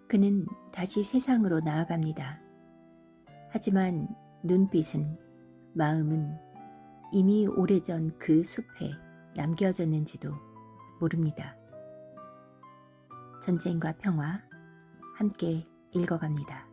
그는 다시 세상으로 나아갑니다. 하지만 눈빛은, 마음은 이미 오래전 그 숲에 남겨졌는지도 모릅니다. 전쟁과 평화 함께 읽어갑니다.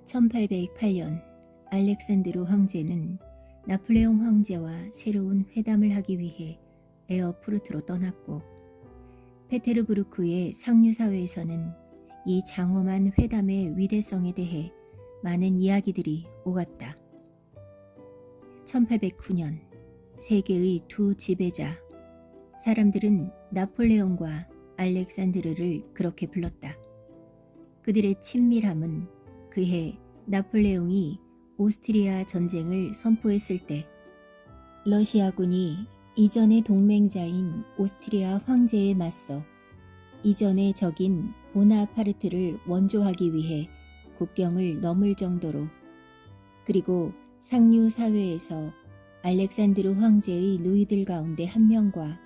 (1808년) 알렉산드로 황제는 나폴레옹 황제와 새로운 회담을 하기 위해 에어푸르트로 떠났고, 페테르부르크의 상류사회에서는 이 장엄한 회담의 위대성에 대해 많은 이야기들이 오갔다. 1809년 세계의 두 지배자, 사람들은 나폴레옹과 알렉산드르를 그렇게 불렀다. 그들의 친밀함은 그해 나폴레옹이 오스트리아 전쟁을 선포했을 때 러시아군이 이전의 동맹자인 오스트리아 황제에 맞서 이전의 적인 보나파르트를 원조하기 위해 국경을 넘을 정도로, 그리고 상류 사회에서 알렉산드르 황제의 누이들 가운데 한 명과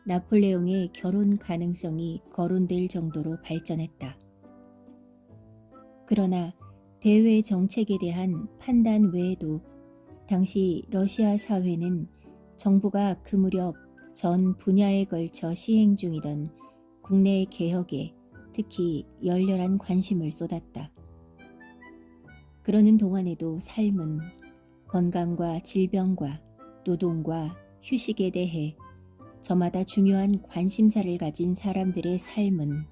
나폴레옹의 결혼 가능성이 거론될 정도로 발전했다. 그러나 대외 정책에 대한 판단 외에도 당시 러시아 사회는 정부가 그 무렵 전 분야에 걸쳐 시행 중이던 국내 개혁에 특히 열렬한 관심을 쏟았다. 그러는 동안에도 삶은 건강과 질병과 노동과 휴식에 대해 저마다 중요한 관심사를 가진 사람들의 삶은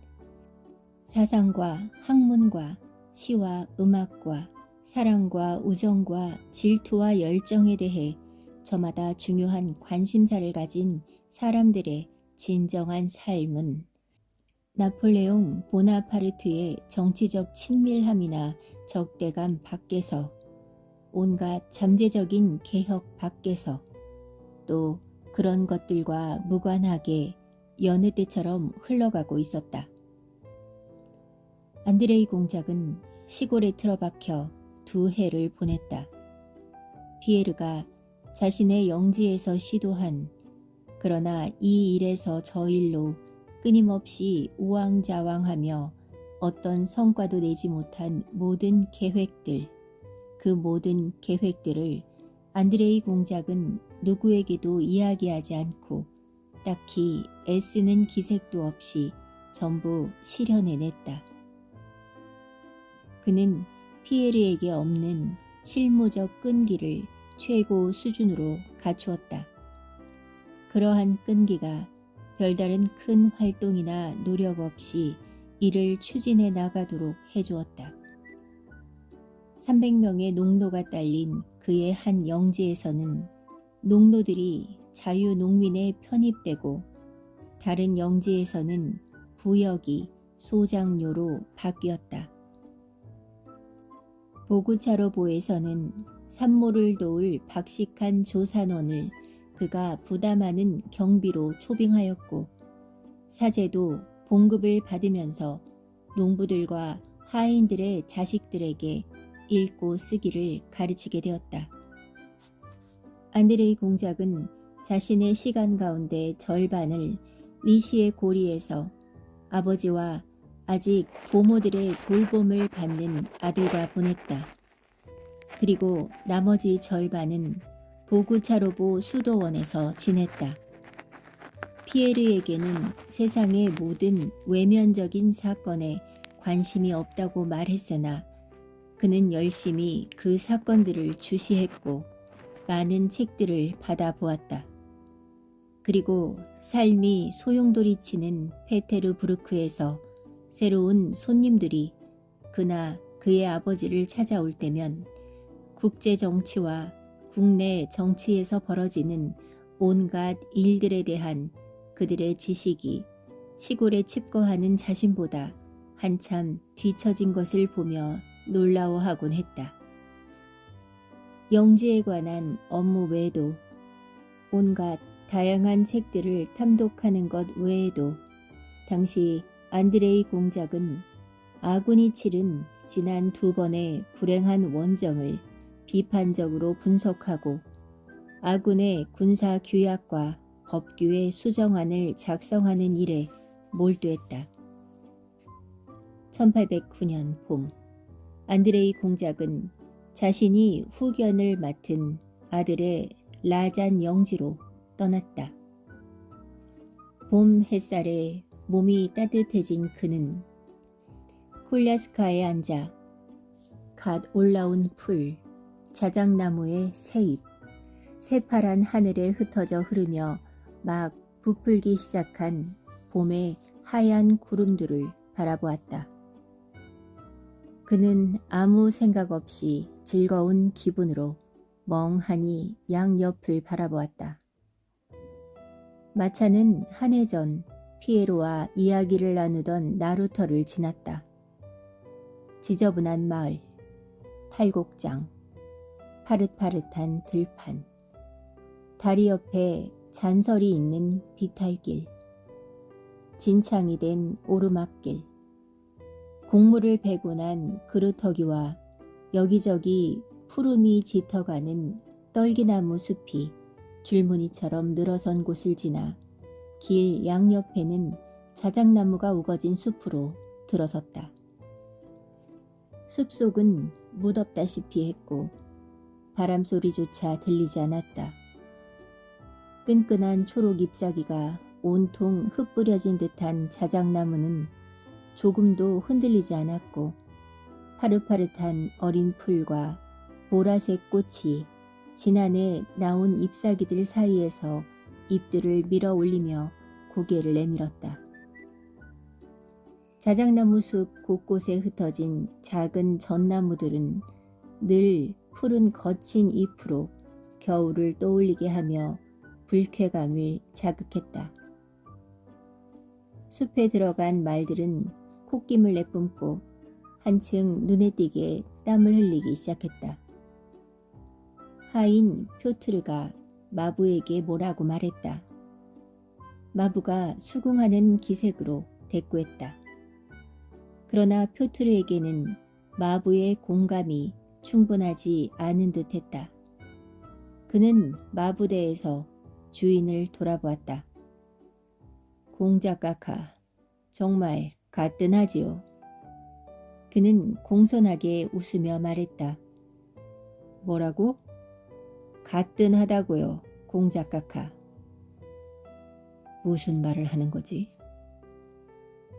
사상과 학문과 시와 음악과 사랑과 우정과 질투와 열정에 대해 저마다 중요한 관심사를 가진 사람들의 진정한 삶은 나폴레옹 보나파르트의 정치적 친밀함이나 적대감 밖에서, 온갖 잠재적인 개혁 밖에서, 또 그런 것들과 무관하게 여느 때처럼 흘러가고 있었다. 안드레이 공작은 시골에 틀어박혀 2해를 보냈다. 피에르가 자신의 영지에서 시도한, 그러나 이 일에서 저 일로 끊임없이 우왕좌왕하며 어떤 성과도 내지 못한 모든 계획들, 그 모든 계획들을 안드레이 공작은 누구에게도 이야기하지 않고 딱히 애쓰는 기색도 없이 전부 실현해냈다. 그는 피에르에게 없는 실무적 끈기를 최고 수준으로 갖추었다. 그러한 끈기가 별다른 큰 활동이나 노력 없이 이를 추진해 나가도록 해주었다. 300명의 농노가 딸린 그의 한 영지에서는 농노들이 자유농민에 편입되고, 다른 영지에서는 부역이 소장료로 바뀌었다. 보구차로보에서는 산모를 도울 박식한 조산원을 그가 부담하는 경비로 초빙하였고, 사제도 봉급을 받으면서 농부들과 하인들의 자식들에게 읽고 쓰기를 가르치게 되었다. 안드레이 공작은 자신의 시간 가운데 절반을 리시의 고리에서 아버지와 아직 보모들의 돌봄을 받는 아들과 보냈다. 그리고 나머지 절반은 보구차로보 수도원에서 지냈다. 피에르에게는 세상의 모든 외면적인 사건에 관심이 없다고 말했으나, 그는 열심히 그 사건들을 주시했고 많은 책들을 받아보았다. 그리고 삶이 소용돌이치는 페테르부르크에서 새로운 손님들이 그나 그의 아버지를 찾아올 때면 국제 정치와 국내 정치에서 벌어지는 온갖 일들에 대한 그들의 지식이 시골에 칩거하는 자신보다 한참 뒤처진 것을 보며 놀라워하곤 했다. 영지에 관한 업무 외에도, 온갖 다양한 책들을 탐독하는 것 외에도 당시 안드레이 공작은 아군이 치른 지난 2번의 불행한 원정을 비판적으로 분석하고 아군의 군사 규약과 법규의 수정안을 작성하는 일에 몰두했다. 1809년 봄, 안드레이 공작은 자신이 후견을 맡은 아들의 라잔 영지로 떠났다. 봄 햇살에 몸이 따뜻해진 그는 콜랴스카에 앉아 갓 올라온 풀, 자작나무의 새잎, 새파란 하늘에 흩어져 흐르며 막 부풀기 시작한 봄의 하얀 구름들을 바라보았다. 그는 아무 생각 없이 즐거운 기분으로 멍하니 양옆을 바라보았다. 마차는 한 해 전 피에로와 이야기를 나누던 나루터를 지났다. 지저분한 마을, 탈곡장, 파릇파릇한 들판, 다리 옆에 잔설이 있는 비탈길, 진창이 된 오르막길, 곡물을 베고 난 그루터기와 여기저기 푸름이 짙어가는 떨기나무 숲이 줄무늬처럼 늘어선 곳을 지나 길 양옆에는 자작나무가 우거진 숲으로 들어섰다. 숲속은 무덥다시피 했고 바람소리조차 들리지 않았다. 끈끈한 초록 잎사귀가 온통 흩뿌려진 듯한 자작나무는 조금도 흔들리지 않았고 파릇파릇한 어린 풀과 보라색 꽃이 지난해 나온 잎사귀들 사이에서 잎들을 밀어 올리며 고개를 내밀었다. 자작나무 숲 곳곳에 흩어진 작은 전나무들은 늘 푸른 거친 잎으로 겨울을 떠올리게 하며 불쾌감을 자극했다. 숲에 들어간 말들은 콧김을 내뿜고 한층 눈에 띄게 땀을 흘리기 시작했다. 하인 표트르가 마부에게 뭐라고 말했다. 마부가 수긍하는 기색으로 대꾸했다. 그러나 표트르에게는 마부의 공감이 충분하지 않은 듯했다. 그는 마부대에서 주인을 돌아보았다. 공작가카, 정말 가뜩하지요. 그는 공손하게 웃으며 말했다. 뭐라고? 가뜩하다고요, 공작가카. 무슨 말을 하는 거지?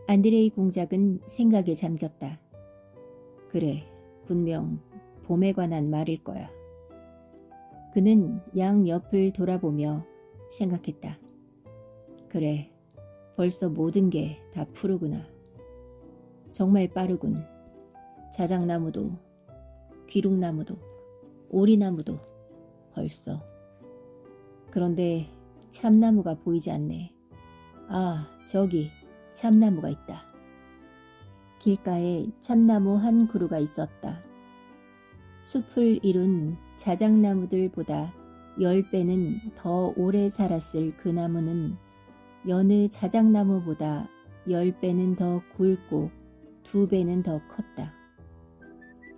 안드레이 공작은 생각에 잠겼다. 그래, 분명 봄에 관한 말일 거야. 그는 양옆을 돌아보며 생각했다. 그래, 벌써 모든 게 다 푸르구나. 정말 빠르군. 자작나무도, 귀룩나무도, 오리나무도 벌써. 그런데 참나무가 보이지 않네. 아, 저기 참나무가 있다. 길가에 참나무 한 그루가 있었다. 숲을 이룬 자작나무들보다 10배는 더 오래 살았을 그 나무는 여느 자작나무보다 10배는 더 굵고 2배는 더 컸다.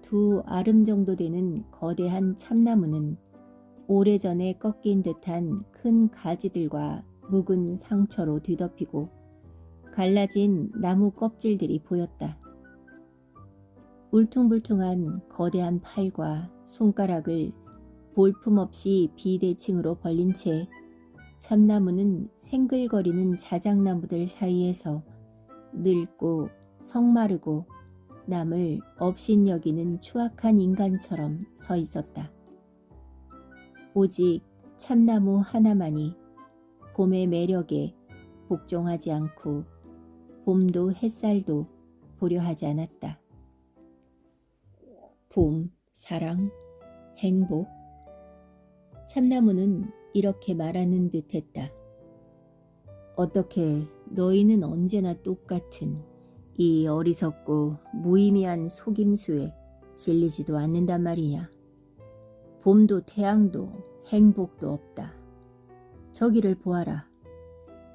2아름 정도 되는 거대한 참나무는 오래전에 꺾인 듯한 큰 가지들과 묵은 상처로 뒤덮이고 갈라진 나무 껍질들이 보였다. 울퉁불퉁한 거대한 팔과 손가락을 볼품없이 비대칭으로 벌린 채 참나무는 생글거리는 자작나무들 사이에서 늙고 성마르고 남을 업신여기는 추악한 인간처럼 서 있었다. 오직 참나무 하나만이 봄의 매력에 복종하지 않고 봄도 햇살도 보려 하지 않았다. 봄, 사랑, 행복. 참나무는 이렇게 말하는 듯했다. 어떻게 너희는 언제나 똑같은 이 어리석고 무의미한 속임수에 질리지도 않는단 말이냐. 봄도 태양도 행복도 없다. 저기를 보아라.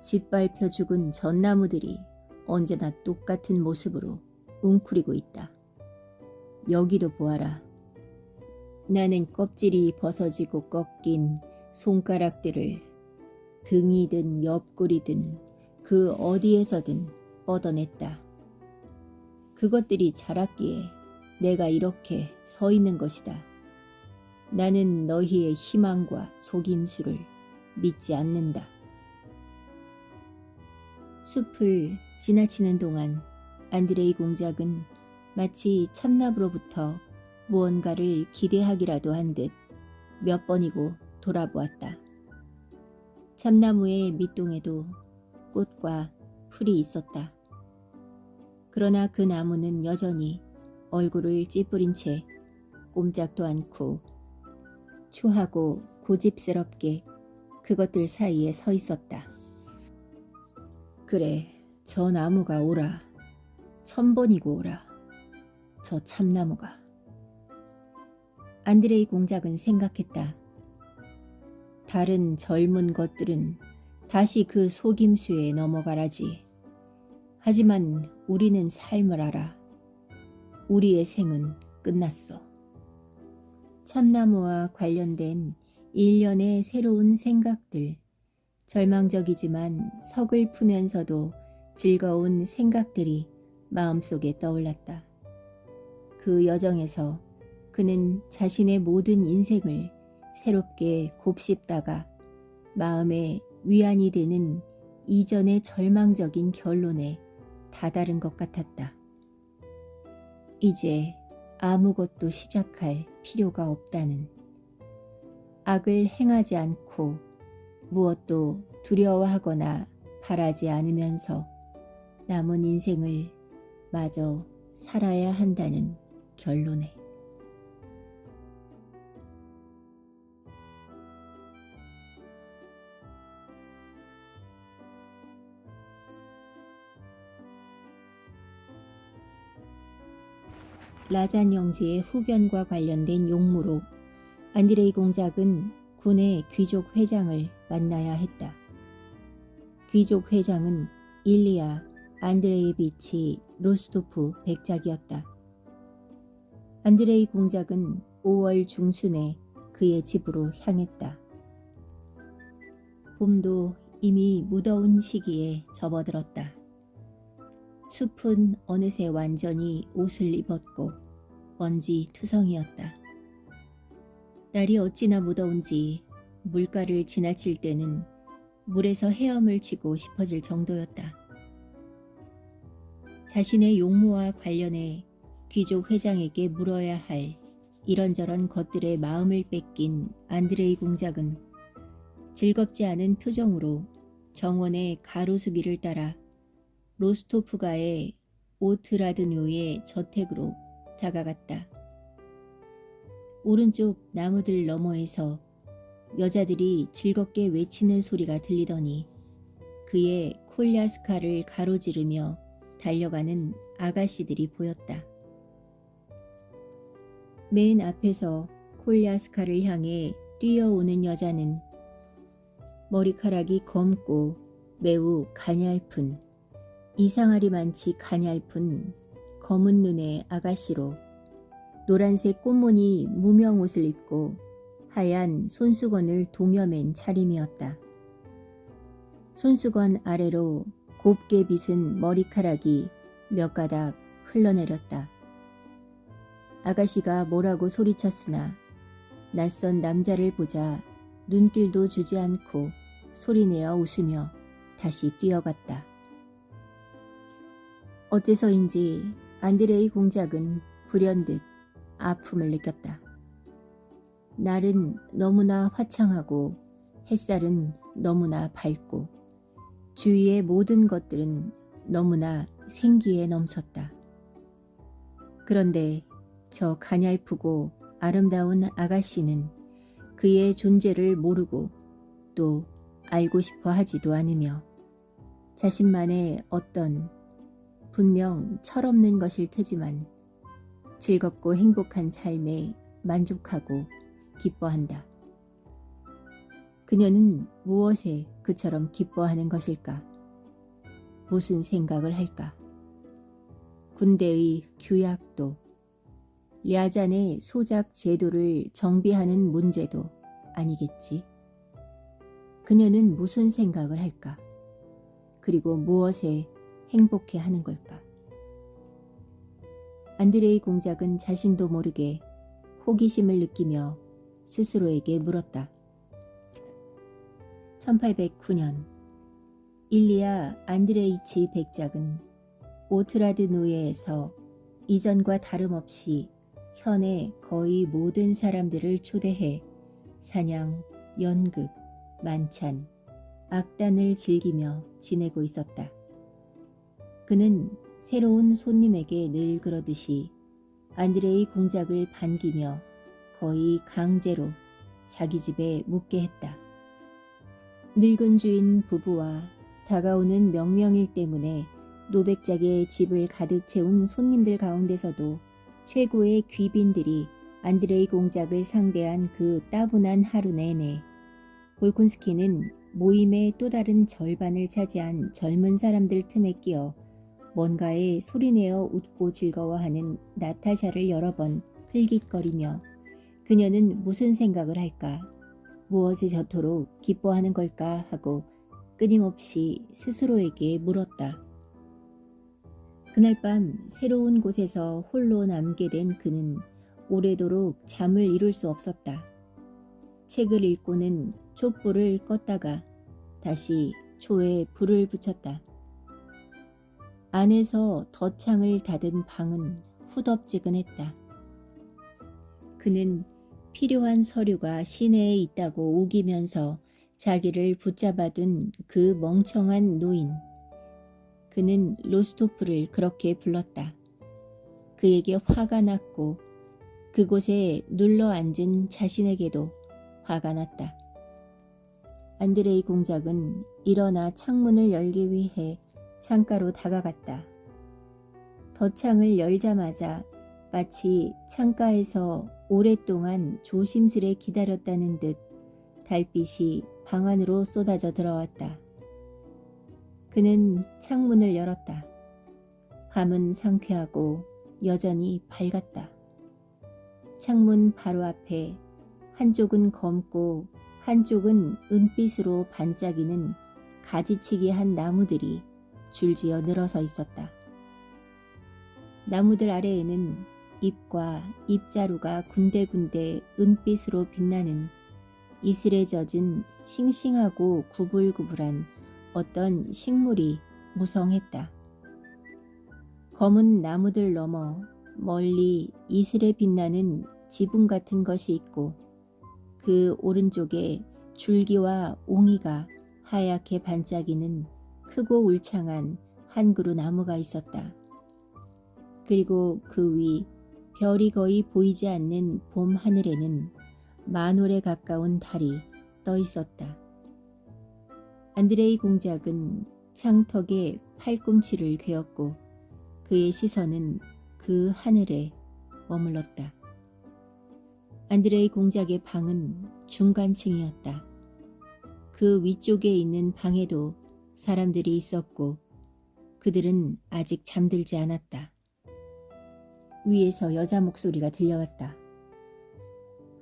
짓밟혀 죽은 전나무들이 언제나 똑같은 모습으로 웅크리고 있다. 여기도 보아라. 나는 껍질이 벗어지고 꺾인 손가락들을 등이든 옆구리든 그 어디에서든 뻗어냈다. 그것들이 자랐기에 내가 이렇게 서 있는 것이다. 나는 너희의 희망과 속임수를 믿지 않는다. 숲을 지나치는 동안 안드레이 공작은 마치 참나무로부터 무언가를 기대하기라도 한 듯 몇 번이고 돌아보았다. 참나무의 밑동에도 꽃과 풀이 있었다. 그러나 그 나무는 여전히 얼굴을 찌푸린 채 꼼짝도 않고 추하고 고집스럽게 그것들 사이에 서 있었다. 그래, 저 나무가 오라. 1000번이고 오라. 저 참나무가. 안드레이 공작은 생각했다. 다른 젊은 것들은 다시 그 속임수에 넘어가라지. 하지만 우리는 삶을 알아. 우리의 생은 끝났어. 참나무와 관련된 일련의 새로운 생각들, 절망적이지만 서글프면서도 즐거운 생각들이 마음속에 떠올랐다. 그 여정에서 그는 자신의 모든 인생을 새롭게 곱씹다가 마음에 위안이 되는 이전의 절망적인 결론에 다다른 것 같았다. 이제 아무것도 시작할 필요가 없다는, 악을 행하지 않고 무엇도 두려워하거나 바라지 않으면서 남은 인생을 마저 살아야 한다는 결론에. 라잔 영지의 후견과 관련된 용무로 안드레이 공작은 군의 귀족 회장을 만나야 했다. 귀족 회장은 일리아 안드레예비치 로스토프 백작이었다. 안드레이 공작은 5월 중순에 그의 집으로 향했다. 봄도 이미 무더운 시기에 접어들었다. 숲은 어느새 완전히 옷을 입었고 먼지 투성이었다. 날이 어찌나 무더운지 물가를 지나칠 때는 물에서 헤엄을 치고 싶어질 정도였다. 자신의 용무와 관련해 귀족 회장에게 물어야 할 이런저런 것들의 마음을 뺏긴 안드레이 공작은 즐겁지 않은 표정으로 정원의 가로수길을 따라 로스토프가의 오트라드뇨의 저택으로 다가갔다. 오른쪽 나무들 너머에서 여자들이 즐겁게 외치는 소리가 들리더니 그의 콜야스카를 가로지르며 달려가는 아가씨들이 보였다. 맨 앞에서 콜야스카를 향해 뛰어오는 여자는 머리카락이 검고 매우 가냘픈, 이상하리만치 가냘픈 검은 눈의 아가씨로 노란색 꽃무늬 무명옷을 입고 하얀 손수건을 동여맨 차림이었다. 손수건 아래로 곱게 빗은 머리카락이 몇 가닥 흘러내렸다. 아가씨가 뭐라고 소리쳤으나 낯선 남자를 보자 눈길도 주지 않고 소리내어 웃으며 다시 뛰어갔다. 어째서인지 안드레이 공작은 불현듯 아픔을 느꼈다. 날은 너무나 화창하고 햇살은 너무나 밝고 주위의 모든 것들은 너무나 생기에 넘쳤다. 그런데 저 가냘프고 아름다운 아가씨는 그의 존재를 모르고 또 알고 싶어 하지도 않으며 자신만의 어떤 분명 철없는 것일 테지만 즐겁고 행복한 삶에 만족하고 기뻐한다. 그녀는 무엇에 그처럼 기뻐하는 것일까? 무슨 생각을 할까? 군대의 규약도, 랴잔의 소작 제도를 정비하는 문제도 아니겠지. 그녀는 무슨 생각을 할까? 그리고 무엇에 행복해 하는 걸까? 안드레이 공작은 자신도 모르게 호기심을 느끼며 스스로에게 물었다. 1809년 일리아 안드레이치 백작은 오트라드노예에서 이전과 다름없이 현의 거의 모든 사람들을 초대해 사냥, 연극, 만찬, 악단을 즐기며 지내고 있었다. 그는 새로운 손님에게 늘 그러듯이 안드레이 공작을 반기며 거의 강제로 자기 집에 묵게 했다. 늙은 주인 부부와 다가오는 명명일 때문에 노백작의 집을 가득 채운 손님들 가운데서도 최고의 귀빈들이 안드레이 공작을 상대한 그 따분한 하루 내내 볼콘스키는 모임의 또 다른 절반을 차지한 젊은 사람들 틈에 끼어 뭔가에 소리내어 웃고 즐거워하는 나타샤를 여러 번 흘깃거리며 그녀는 무슨 생각을 할까? 무엇에 저토록 기뻐하는 걸까? 하고 끊임없이 스스로에게 물었다. 그날 밤 새로운 곳에서 홀로 남게 된 그는 오래도록 잠을 이룰 수 없었다. 책을 읽고는 촛불을 껐다가 다시 초에 불을 붙였다. 안에서 덧창을 닫은 방은 후덥지근했다. 그는 필요한 서류가 시내에 있다고 우기면서 자기를 붙잡아둔 그 멍청한 노인. 그는 로스토프를 그렇게 불렀다. 그에게 화가 났고 그곳에 눌러 앉은 자신에게도 화가 났다. 안드레이 공작은 일어나 창문을 열기 위해 창가로 다가갔다. 덧창을 열자마자 마치 창가에서 오랫동안 조심스레 기다렸다는 듯 달빛이 방 안으로 쏟아져 들어왔다. 그는 창문을 열었다. 밤은 상쾌하고 여전히 밝았다. 창문 바로 앞에 한쪽은 검고 한쪽은 은빛으로 반짝이는 가지치기 한 나무들이 줄지어 늘어서 있었다. 나무들 아래에는 잎과 잎자루가 군데군데 은빛으로 빛나는 이슬에 젖은 싱싱하고 구불구불한 어떤 식물이 무성했다. 검은 나무들 너머 멀리 이슬에 빛나는 지붕 같은 것이 있고 그 오른쪽에 줄기와 옹이가 하얗게 반짝이는 크고 울창한 한 그루 나무가 있었다. 그리고 그 위 별이 거의 보이지 않는 봄 하늘에는 만올에 가까운 달이 떠 있었다. 안드레이 공작은 창턱에 팔꿈치를 괴었고 그의 시선은 그 하늘에 머물렀다. 안드레이 공작의 방은 중간층이었다. 그 위쪽에 있는 방에도 사람들이 있었고 그들은 아직 잠들지 않았다. 위에서 여자 목소리가 들려왔다.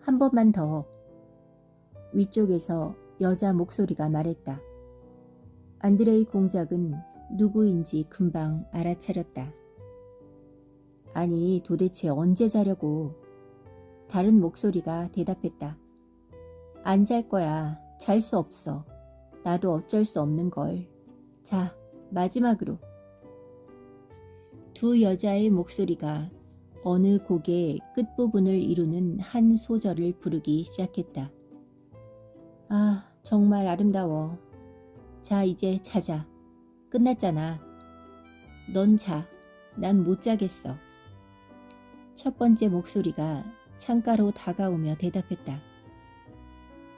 한 번만 더. 위쪽에서 여자 목소리가 말했다. 안드레이 공작은 누구인지 금방 알아차렸다. 아니, 도대체 언제 자려고? 다른 목소리가 대답했다. 안 잘 거야. 잘 수 없어. 나도 어쩔 수 없는 걸. 자, 마지막으로. 두 여자의 목소리가 어느 곡의 끝부분을 이루는 한 소절을 부르기 시작했다. 아, 정말 아름다워. 자, 이제 자자. 끝났잖아. 넌 자. 난 못 자겠어. 첫 번째 목소리가 창가로 다가오며 대답했다.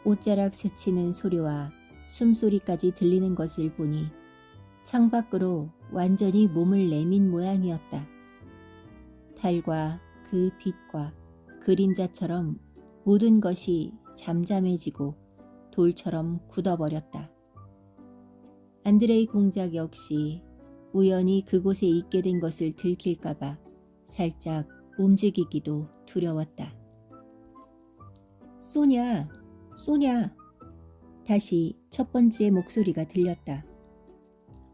옷자락 스치는 소리와 숨소리까지 들리는 것을 보니 창밖으로 완전히 몸을 내민 모양이었다. 달과 그 빛과 그림자처럼 모든 것이 잠잠해지고 돌처럼 굳어버렸다. 안드레이 공작 역시 우연히 그곳에 있게 된 것을 들킬까봐 살짝 움직이기도 두려웠다. 소냐, 소냐. 다시 첫 번째 목소리가 들렸다.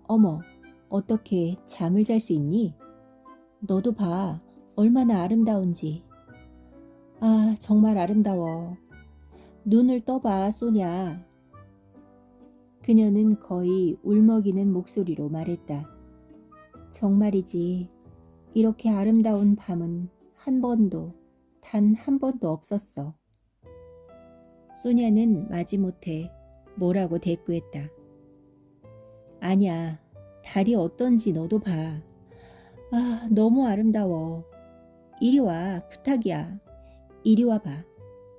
어머, 어떻게 잠을 잘 수 있니? 너도 봐, 얼마나 아름다운지. 아, 정말 아름다워. 눈을 떠봐, 소냐. 그녀는 거의 울먹이는 목소리로 말했다. 정말이지. 이렇게 아름다운 밤은 한 번도, 단 한 번도 없었어. 소냐는 마지못해 뭐라고 대꾸했다. 아니야, 달이 어떤지 너도 봐. 아, 너무 아름다워. 이리 와, 부탁이야. 이리 와봐.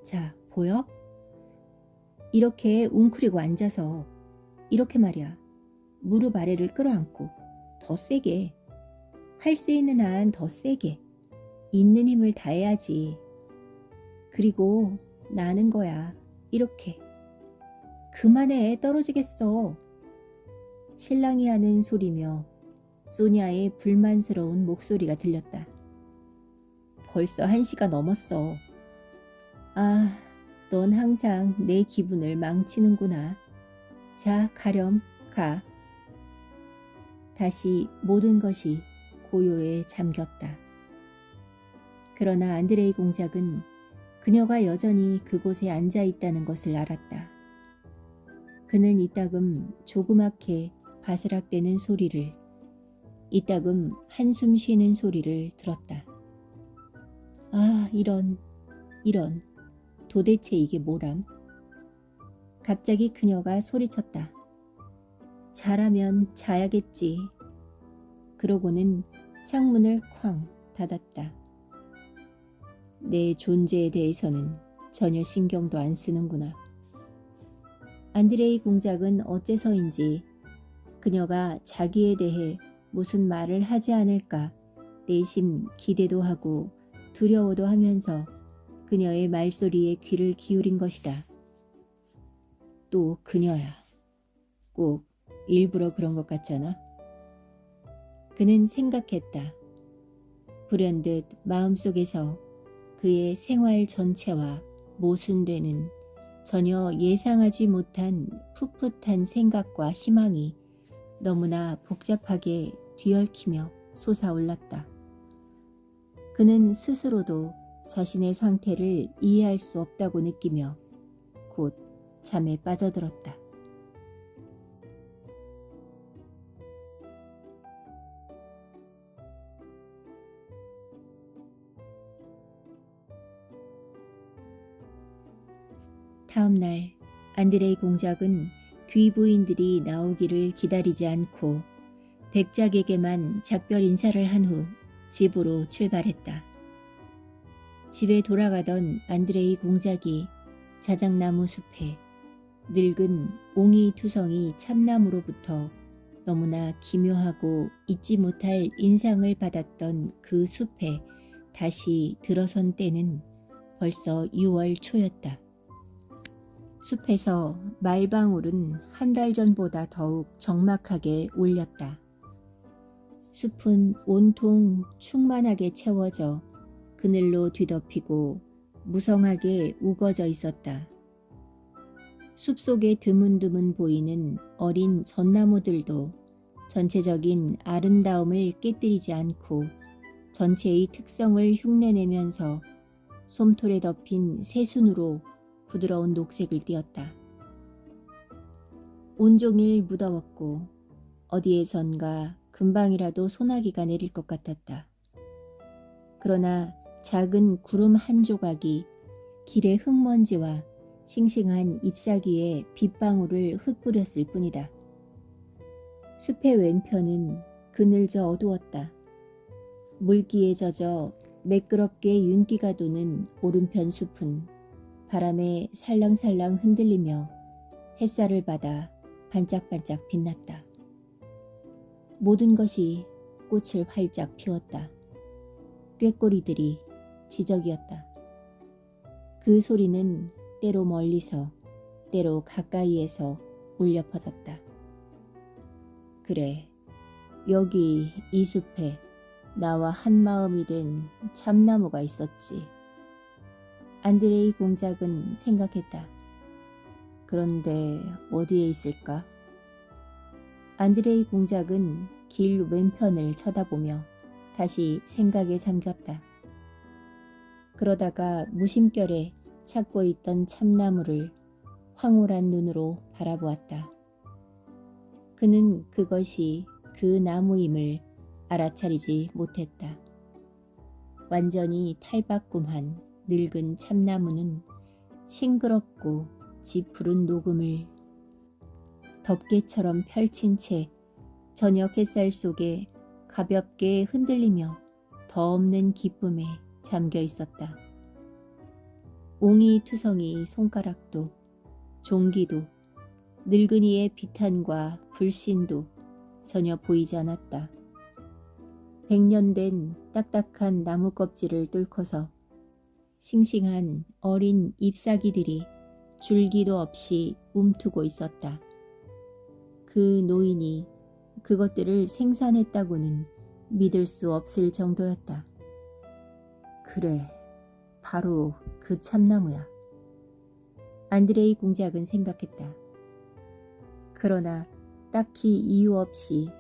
자, 보여? 이렇게 웅크리고 앉아서 이렇게 말이야. 무릎 아래를 끌어안고 더 세게. 할 수 있는 한 더 세게. 있는 힘을 다해야지. 그리고 나는 거야. 이렇게. 그만해, 떨어지겠어. 신랑이 하는 소리며 소니아의 불만스러운 목소리가 들렸다. 벌써 1시가 넘었어. 아, 넌 항상 내 기분을 망치는구나. 자, 가렴, 가. 다시 모든 것이 고요에 잠겼다. 그러나 안드레이 공작은 그녀가 여전히 그곳에 앉아 있다는 것을 알았다. 그는 이따금 조그맣게 바스락대는 소리를, 이따금 한숨 쉬는 소리를 들었다. 아, 이런, 도대체 이게 뭐람? 갑자기 그녀가 소리쳤다. 자라면 자야겠지. 그러고는 창문을 쾅 닫았다. 내 존재에 대해서는 전혀 신경도 안 쓰는구나. 안드레이 공작은 어째서인지 그녀가 자기에 대해 무슨 말을 하지 않을까 내심 기대도 하고 두려워도 하면서 그녀의 말소리에 귀를 기울인 것이다. 또 그녀야. 꼭 일부러 그런 것 같잖아. 그는 생각했다. 불현듯 마음속에서 그의 생활 전체와 모순되는 전혀 예상하지 못한 풋풋한 생각과 희망이 너무나 복잡하게 뒤얽히며 솟아올랐다. 그는 스스로도 자신의 상태를 이해할 수 없다고 느끼며 곧 잠에 빠져들었다. 다음 날 안드레이 공작은 귀부인들이 나오기를 기다리지 않고 백작에게만 작별 인사를 한 후 집으로 출발했다. 집에 돌아가던 안드레이 공작이 자작나무 숲에 늙은 옹이 투성이 참나무로부터 너무나 기묘하고 잊지 못할 인상을 받았던 그 숲에 다시 들어선 때는 벌써 6월 초였다. 숲에서 말방울은 한 달 전보다 더욱 적막하게 울렸다. 숲은 온통 충만하게 채워져 그늘로 뒤덮이고 무성하게 우거져 있었다. 숲속에 드문드문 보이는 어린 전나무들도 전체적인 아름다움을 깨뜨리지 않고 전체의 특성을 흉내내면서 솜털에 덮인 새순으로 부드러운 녹색을 띠었다. 온종일 무더웠고 어디에선가 금방이라도 소나기가 내릴 것 같았다. 그러나 작은 구름 한 조각이 길의 흙먼지와 싱싱한 잎사귀에 빗방울을 흩뿌렸을 뿐이다. 숲의 왼편은 그늘져 어두웠다. 물기에 젖어 매끄럽게 윤기가 도는 오른편 숲은 바람에 살랑살랑 흔들리며 햇살을 받아 반짝반짝 빛났다. 모든 것이 꽃을 활짝 피웠다. 꾀꼬리들이 지적이었다. 그 소리는 때로 멀리서 때로 가까이에서 울려 퍼졌다. 그래, 여기 이 숲에 나와 한마음이 된 참나무가 있었지. 안드레이 공작은 생각했다. 그런데 어디에 있을까? 안드레이 공작은 길 왼편을 쳐다보며 다시 생각에 잠겼다. 그러다가 무심결에 찾고 있던 참나무를 황홀한 눈으로 바라보았다. 그는 그것이 그 나무임을 알아차리지 못했다. 완전히 탈바꿈한 늙은 참나무는 싱그럽고 지푸른 녹음을 덮개처럼 펼친 채 저녁 햇살 속에 가볍게 흔들리며 더 없는 기쁨에 잠겨 있었다. 옹이투성이 손가락도 종기도 늙은이의 비탄과 불신도 전혀 보이지 않았다. 100년 된 딱딱한 나무 껍질을 뚫고서 싱싱한 어린 잎사귀들이 줄기도 없이 움트고 있었다. 그 노인이 그것들을 생산했다고는 믿을 수 없을 정도였다. 그래, 바로 그 참나무야. 안드레이 공작은 생각했다. 그러나 딱히 이유 없이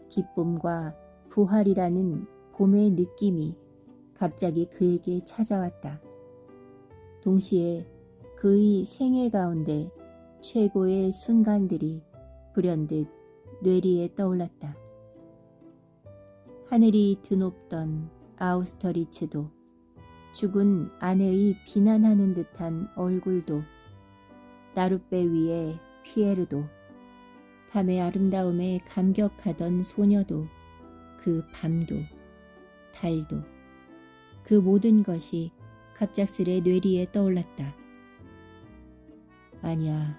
기쁨과 부활이라는 봄의 느낌이 갑자기 그에게 찾아왔다. 동시에 그의 생애 가운데 최고의 순간들이 불현듯 뇌리에 떠올랐다. 하늘이 드높던 아우스터리츠도, 죽은 아내의 비난하는 듯한 얼굴도, 나룻배 위에 피에르도, 밤의 아름다움에 감격하던 소녀도, 그 밤도, 달도, 그 모든 것이 갑작스레 뇌리에 떠올랐다. 아니야,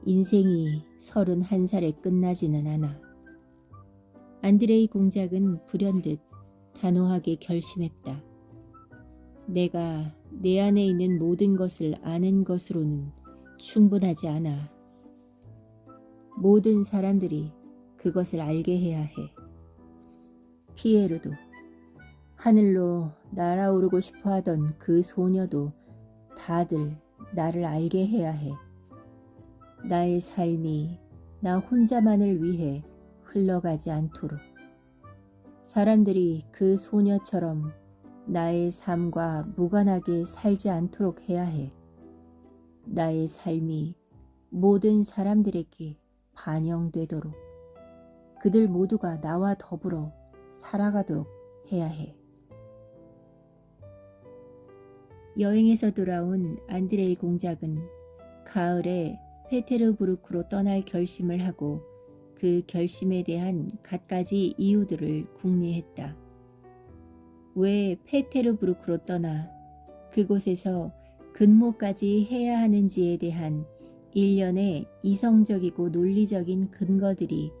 인생이 31살에 끝나지는 않아. 안드레이 공작은 불현듯 단호하게 결심했다. 내가 내 안에 있는 모든 것을 아는 것으로는 충분하지 않아. 모든 사람들이 그것을 알게 해야 해. 피에르도, 하늘로 날아오르고 싶어 하던 그 소녀도 다들 나를 알게 해야 해. 나의 삶이 나 혼자만을 위해 흘러가지 않도록. 사람들이 그 소녀처럼 나의 삶과 무관하게 살지 않도록 해야 해. 나의 삶이 모든 사람들에게 반영되도록, 그들 모두가 나와 더불어 살아가도록 해야 해. 여행에서 돌아온 안드레이 공작은 가을에 페테르부르크로 떠날 결심을 하고 그 결심에 대한 갖가지 이유들을 궁리했다. 왜 페테르부르크로 떠나 그곳에서 근무까지 해야 하는지에 대한 일련의 이성적이고 논리적인 근거들이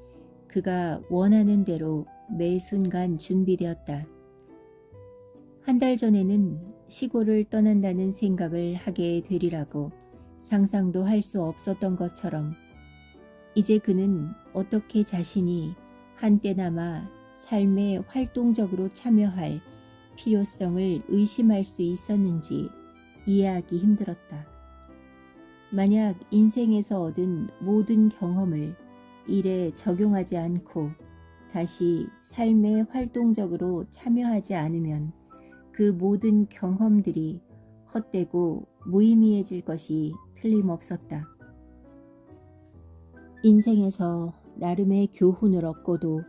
그가 원하는 대로 매 순간 준비되었다. 한 달 전에는 시골을 떠난다는 생각을 하게 되리라고 상상도 할 수 없었던 것처럼 이제 그는 어떻게 자신이 한때나마 삶에 활동적으로 참여할 필요성을 의심할 수 있었는지 이해하기 힘들었다. 만약 인생에서 얻은 모든 경험을 일에 적용하지 않고 다시 삶에 활동적으로 참여하지 않으면 그 모든 경험들이 헛되고 무의미해질 것이 틀림없었다. 인생에서 나름의 교훈을 얻고도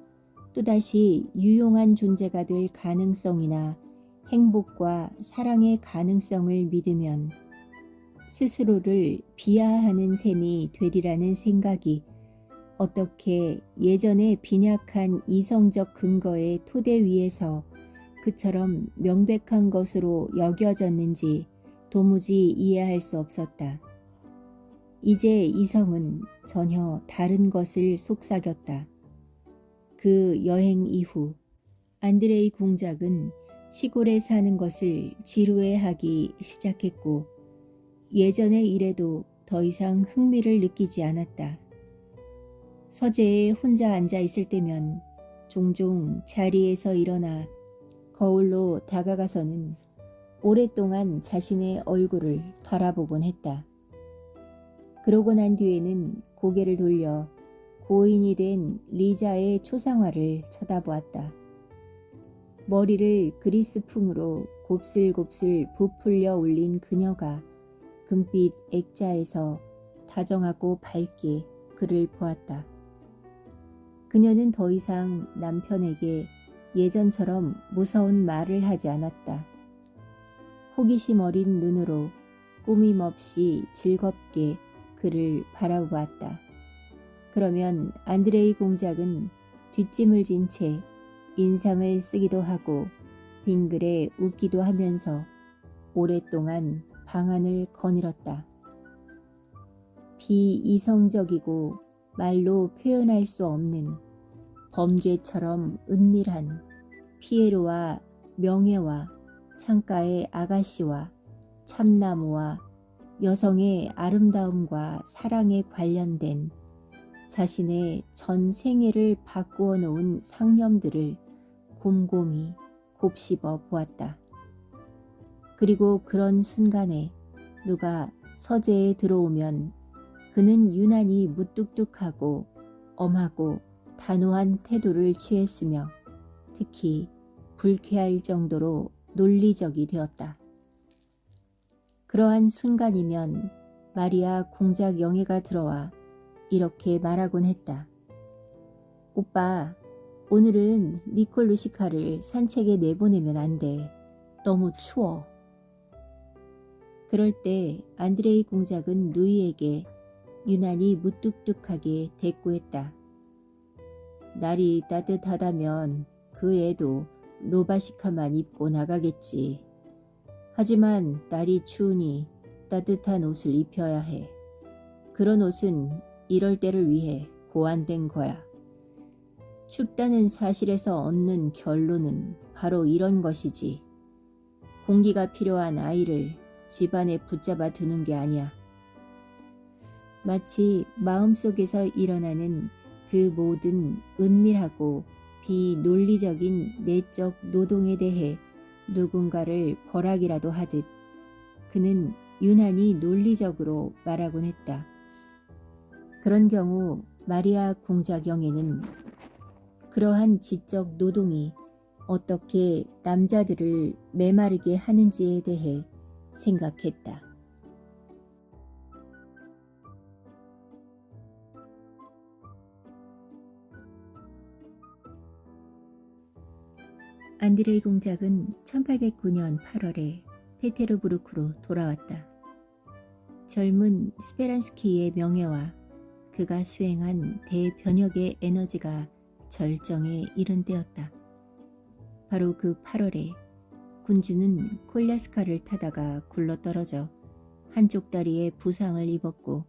또다시 유용한 존재가 될 가능성이나 행복과 사랑의 가능성을 믿으면 스스로를 비하하는 셈이 되리라는 생각이 어떻게 예전의 빈약한 이성적 근거의 토대 위에서 그처럼 명백한 것으로 여겨졌는지 도무지 이해할 수 없었다. 이제 이성은 전혀 다른 것을 속삭였다. 그 여행 이후 안드레이 공작은 시골에 사는 것을 지루해하기 시작했고 예전의 일에도 더 이상 흥미를 느끼지 않았다. 서재에 혼자 앉아 있을 때면 종종 자리에서 일어나 거울로 다가가서는 오랫동안 자신의 얼굴을 바라보곤 했다. 그러고 난 뒤에는 고개를 돌려 고인이 된 리자의 초상화를 쳐다보았다. 머리를 그리스풍으로 곱슬곱슬 부풀려 올린 그녀가 금빛 액자에서 다정하고 밝게 그를 보았다. 그녀는 더 이상 남편에게 예전처럼 무서운 말을 하지 않았다. 호기심 어린 눈으로 꾸밈없이 즐겁게 그를 바라보았다. 그러면 안드레이 공작은 뒷짐을 진 채 인상을 쓰기도 하고 빙그레 웃기도 하면서 오랫동안 방안을 거닐었다. 비이성적이고 말로 표현할 수 없는 범죄처럼 은밀한 피에로와 명예와 창가의 아가씨와 참나무와 여성의 아름다움과 사랑에 관련된 자신의 전 생애를 바꾸어 놓은 상념들을 곰곰이 곱씹어 보았다. 그리고 그런 순간에 누가 서재에 들어오면 그는 유난히 무뚝뚝하고 엄하고 단호한 태도를 취했으며 특히 불쾌할 정도로 논리적이 되었다. 그러한 순간이면 마리아 공작 영애가 들어와 이렇게 말하곤 했다. 오빠, 오늘은 니콜루시카를 산책에 내보내면 안 돼. 너무 추워. 그럴 때 안드레이 공작은 누이에게 유난히 무뚝뚝하게 대꾸했다. 날이 따뜻하다면 그 애도 로바시카만 입고 나가겠지. 하지만 날이 추우니 따뜻한 옷을 입혀야 해. 그런 옷은 이럴 때를 위해 고안된 거야. 춥다는 사실에서 얻는 결론은 바로 이런 것이지. 공기가 필요한 아이를 집안에 붙잡아 두는 게 아니야. 마치 마음속에서 일어나는 그 모든 은밀하고 비논리적인 내적 노동에 대해 누군가를 벌하기라도 하듯 그는 유난히 논리적으로 말하곤 했다. 그런 경우 마리아 공작 영애는 그러한 지적 노동이 어떻게 남자들을 메마르게 하는지에 대해 생각했다. 안드레이 공작은 1809년 8월에 페테르부르크로 돌아왔다. 젊은 스페란스키의 명예와 그가 수행한 대변혁의 에너지가 절정에 이른 때였다. 바로 그 8월에 군주는 콜랴스카를 타다가 굴러떨어져 한쪽 다리에 부상을 입었고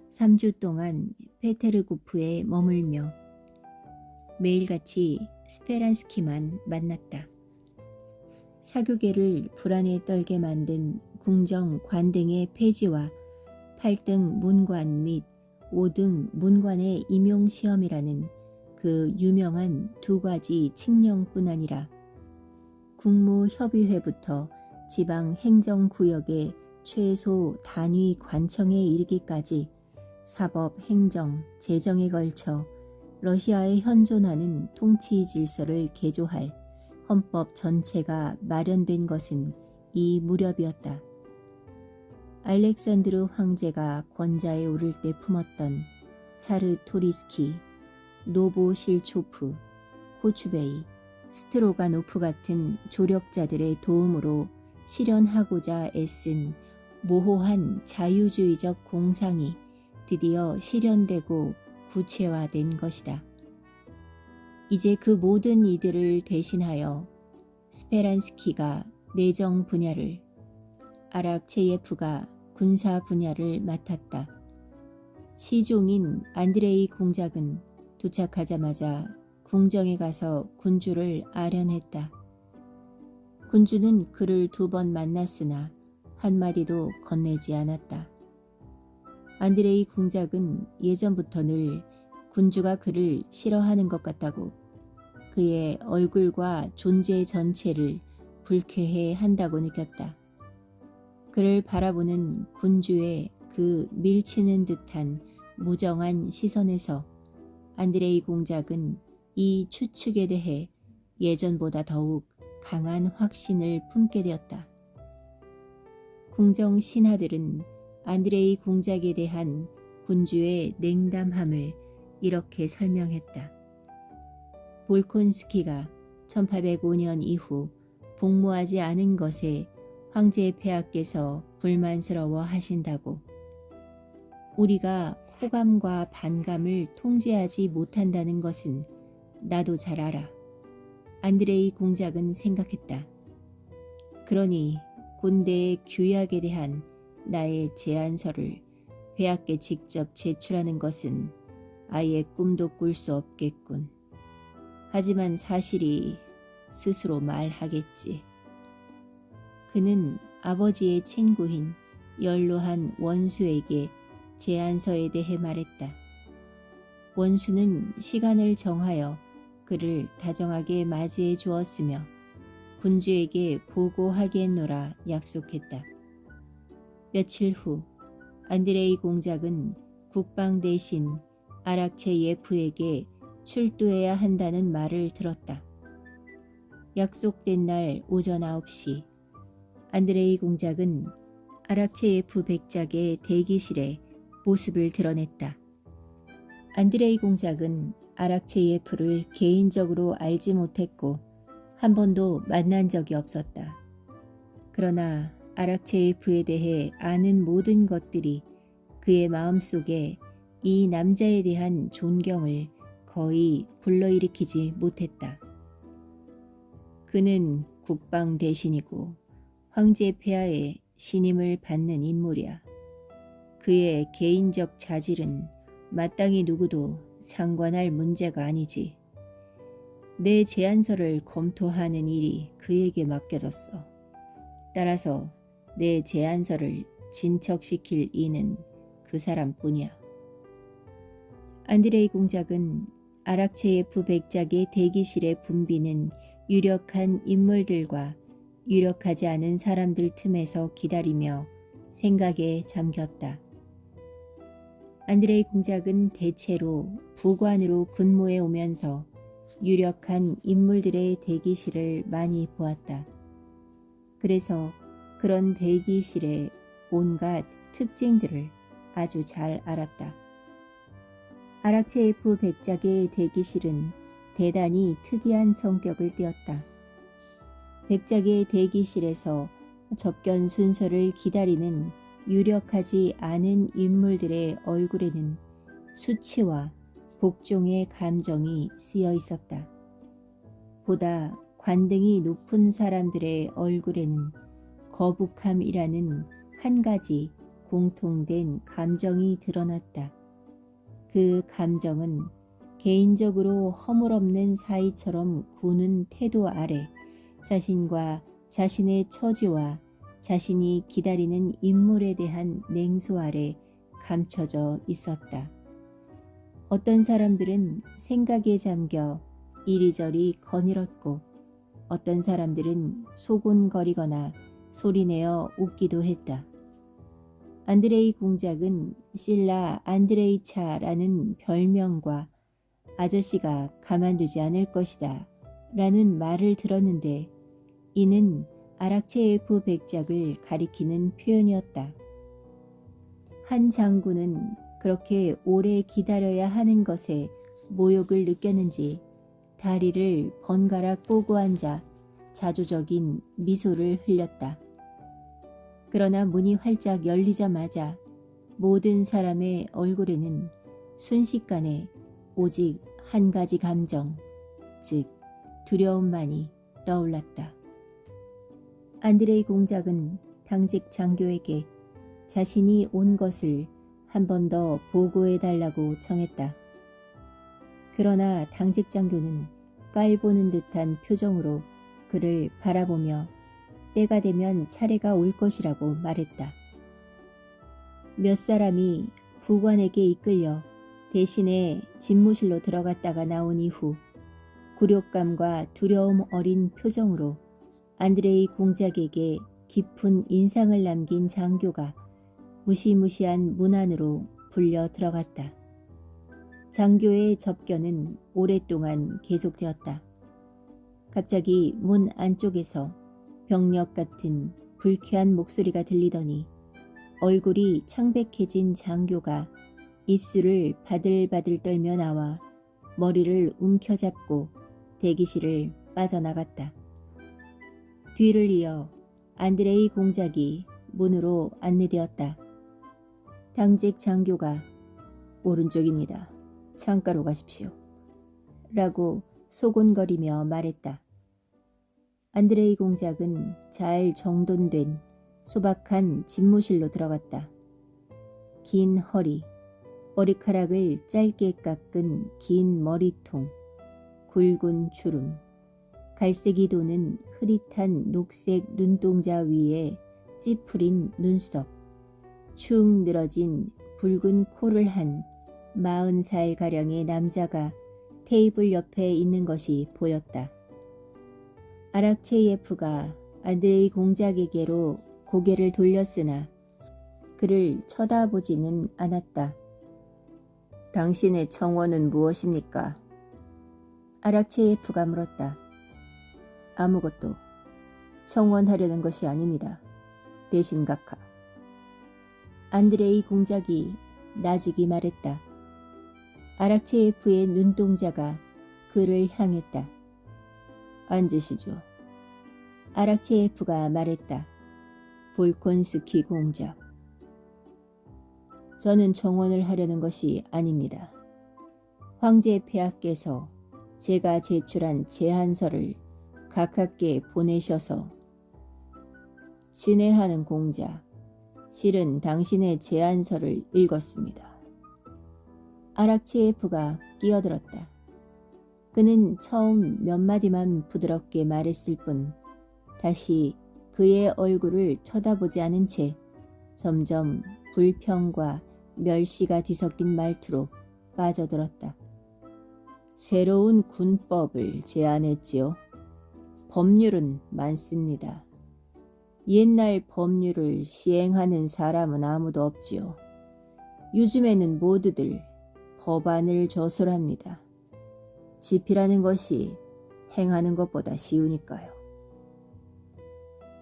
3주 동안 페테르고프에 머물며 매일같이 스페란스키만 만났다. 사교계를 불안에 떨게 만든 궁정 관등의 폐지와 8등 문관 및 5등 문관의 임용시험이라는 그 유명한 두 가지 칙령뿐 아니라 국무협의회부터 지방행정구역의 최소 단위 관청에 이르기까지 사법, 행정, 재정에 걸쳐 러시아에 현존하는 통치 질서를 개조할 헌법 전체가 마련된 것은 이 무렵이었다. 알렉산드르 황제가 권좌에 오를 때 품었던 차르토리스키, 노보실초프, 코추베이, 스트로가노프 같은 조력자들의 도움으로 실현하고자 애쓴 모호한 자유주의적 공상이 드디어 실현되고 구체화된 것이다. 이제 그 모든 이들을 대신하여 스페란스키가 내정 분야를, 아락체예프가 군사 분야를 맡았다. 시종인 안드레이 공작은 도착하자마자 궁정에 가서 군주를 아련했다. 군주는 그를 2번 만났으나 한마디도 건네지 않았다. 안드레이 공작은 예전부터 늘 군주가 그를 싫어하는 것 같다고 그의 얼굴과 존재 전체를 불쾌해 한다고 느꼈다. 그를 바라보는 군주의 그 밀치는 듯한 무정한 시선에서 안드레이 공작은 이 추측에 대해 예전보다 더욱 강한 확신을 품게 되었다. 궁정 신하들은 안드레이 공작에 대한 군주의 냉담함을 이렇게 설명했다. 볼콘스키가 1805년 이후 복무하지 않은 것에 황제 폐하께서 불만스러워 하신다고. 우리가 호감과 반감을 통제하지 못한다는 것은 나도 잘 알아. 안드레이 공작은 생각했다. 그러니 군대의 규약에 대한 나의 제안서를 폐하께 직접 제출하는 것은 아예 꿈도 꿀 수 없겠군. 하지만 사실이 스스로 말하겠지. 그는 아버지의 친구인 연로한 원수에게 제안서에 대해 말했다. 원수는 시간을 정하여 그를 다정하게 맞이해 주었으며 군주에게 보고하겠노라 약속했다. 며칠 후 안드레이 공작은 국방 대신 아락체 예프에게 출두해야 한다는 말을 들었다. 약속된 날 오전 9시 안드레이 공작은 아락체 예프 백작의 대기실에 모습을 드러냈다. 안드레이 공작은 아락체 예프를 개인적으로 알지 못했고 한 번도 만난 적이 없었다. 그러나 아락체 예프에 대해 아는 모든 것들이 그의 마음속에 이 남자에 대한 존경을 거의 불러일으키지 못했다. 그는 국방 대신이고 황제 폐하의 신임을 받는 인물이야. 그의 개인적 자질은 마땅히 누구도 상관할 문제가 아니지. 내 제안서를 검토하는 일이 그에게 맡겨졌어. 따라서 내 제안서를 진척시킬 이는 그 사람뿐이야. 안드레이 공작은 아락체예프 백작의 대기실에 붐비는 유력한 인물들과 유력하지 않은 사람들 틈에서 기다리며 생각에 잠겼다. 안드레이 공작은 대체로 부관으로 근무해 오면서 유력한 인물들의 대기실을 많이 보았다. 그래서 그런 대기실의 온갖 특징들을 아주 잘 알았다. 아락체예프 백작의 대기실은 대단히 특이한 성격을 띠었다. 백작의 대기실에서 접견 순서를 기다리는 유력하지 않은 인물들의 얼굴에는 수치와 복종의 감정이 쓰여 있었다. 보다 관등이 높은 사람들의 얼굴에는 거북함이라는 한 가지 공통된 감정이 드러났다. 그 감정은 개인적으로 허물없는 사이처럼 구는 태도 아래 자신과 자신의 처지와 자신이 기다리는 인물에 대한 냉소 아래 감춰져 있었다. 어떤 사람들은 생각에 잠겨 이리저리 거닐었고 어떤 사람들은 소곤거리거나 소리내어 웃기도 했다. 안드레이 공작은 실라 안드레이차라는 별명과 아저씨가 가만두지 않을 것이다 라는 말을 들었는데 이는 아락체예프 백작을 가리키는 표현이었다. 한 장군은 그렇게 오래 기다려야 하는 것에 모욕을 느꼈는지 다리를 번갈아 꼬고 앉아 자조적인 미소를 흘렸다. 그러나 문이 활짝 열리자마자 모든 사람의 얼굴에는 순식간에 오직 한 가지 감정, 즉 두려움만이 떠올랐다. 안드레이 공작은 당직 장교에게 자신이 온 것을 한 번 더 보고해달라고 청했다. 그러나 당직 장교는 깔보는 듯한 표정으로 그를 바라보며 때가 되면 차례가 올 것이라고 말했다. 몇 사람이 부관에게 이끌려 대신에 집무실로 들어갔다가 나온 이후 굴욕감과 두려움 어린 표정으로 안드레이 공작에게 깊은 인상을 남긴 장교가 무시무시한 문 안으로 불려 들어갔다. 장교의 접견은 오랫동안 계속되었다. 갑자기 문 안쪽에서 병력 같은 불쾌한 목소리가 들리더니 얼굴이 창백해진 장교가 입술을 바들바들 떨며 나와 머리를 움켜잡고 대기실을 빠져나갔다. 뒤를 이어 안드레이 공작이 문으로 안내되었다. 당직 장교가 오른쪽입니다. 창가로 가십시오. 라고 소곤거리며 말했다. 안드레이 공작은 잘 정돈된 소박한 집무실로 들어갔다. 긴 허리, 머리카락을 짧게 깎은 긴 머리통, 굵은 주름, 갈색이 도는 흐릿한 녹색 눈동자 위에 찌푸린 눈썹, 축 늘어진 붉은 코를 한 40살가량의 남자가 테이블 옆에 있는 것이 보였다. 아락체예프가 안드레이 공작에게로 고개를 돌렸으나 그를 쳐다보지는 않았다. 당신의 청원은 무엇입니까? 아락체예프가 물었다. 아무것도 청원하려는 것이 아닙니다. 대신 각하. 안드레이 공작이 나직이 말했다. 아락체예프의 눈동자가 그를 향했다. 앉으시죠. 아락체예프가 말했다. 볼콘스키 공작. 저는 청원을 하려는 것이 아닙니다. 황제 폐하께서 제가 제출한 제안서를 각하께 보내셔서 친애하는 공작, 실은 당신의 제안서를 읽었습니다. 아락체예프가 끼어들었다. 그는 처음 몇 마디만 부드럽게 말했을 뿐 다시 그의 얼굴을 쳐다보지 않은 채 점점 불평과 멸시가 뒤섞인 말투로 빠져들었다. 새로운 군법을 제안했지요. 법률은 많습니다. 옛날 법률을 시행하는 사람은 아무도 없지요. 요즘에는 모두들 법안을 저술합니다. 집필하는 것이 행하는 것보다 쉬우니까요.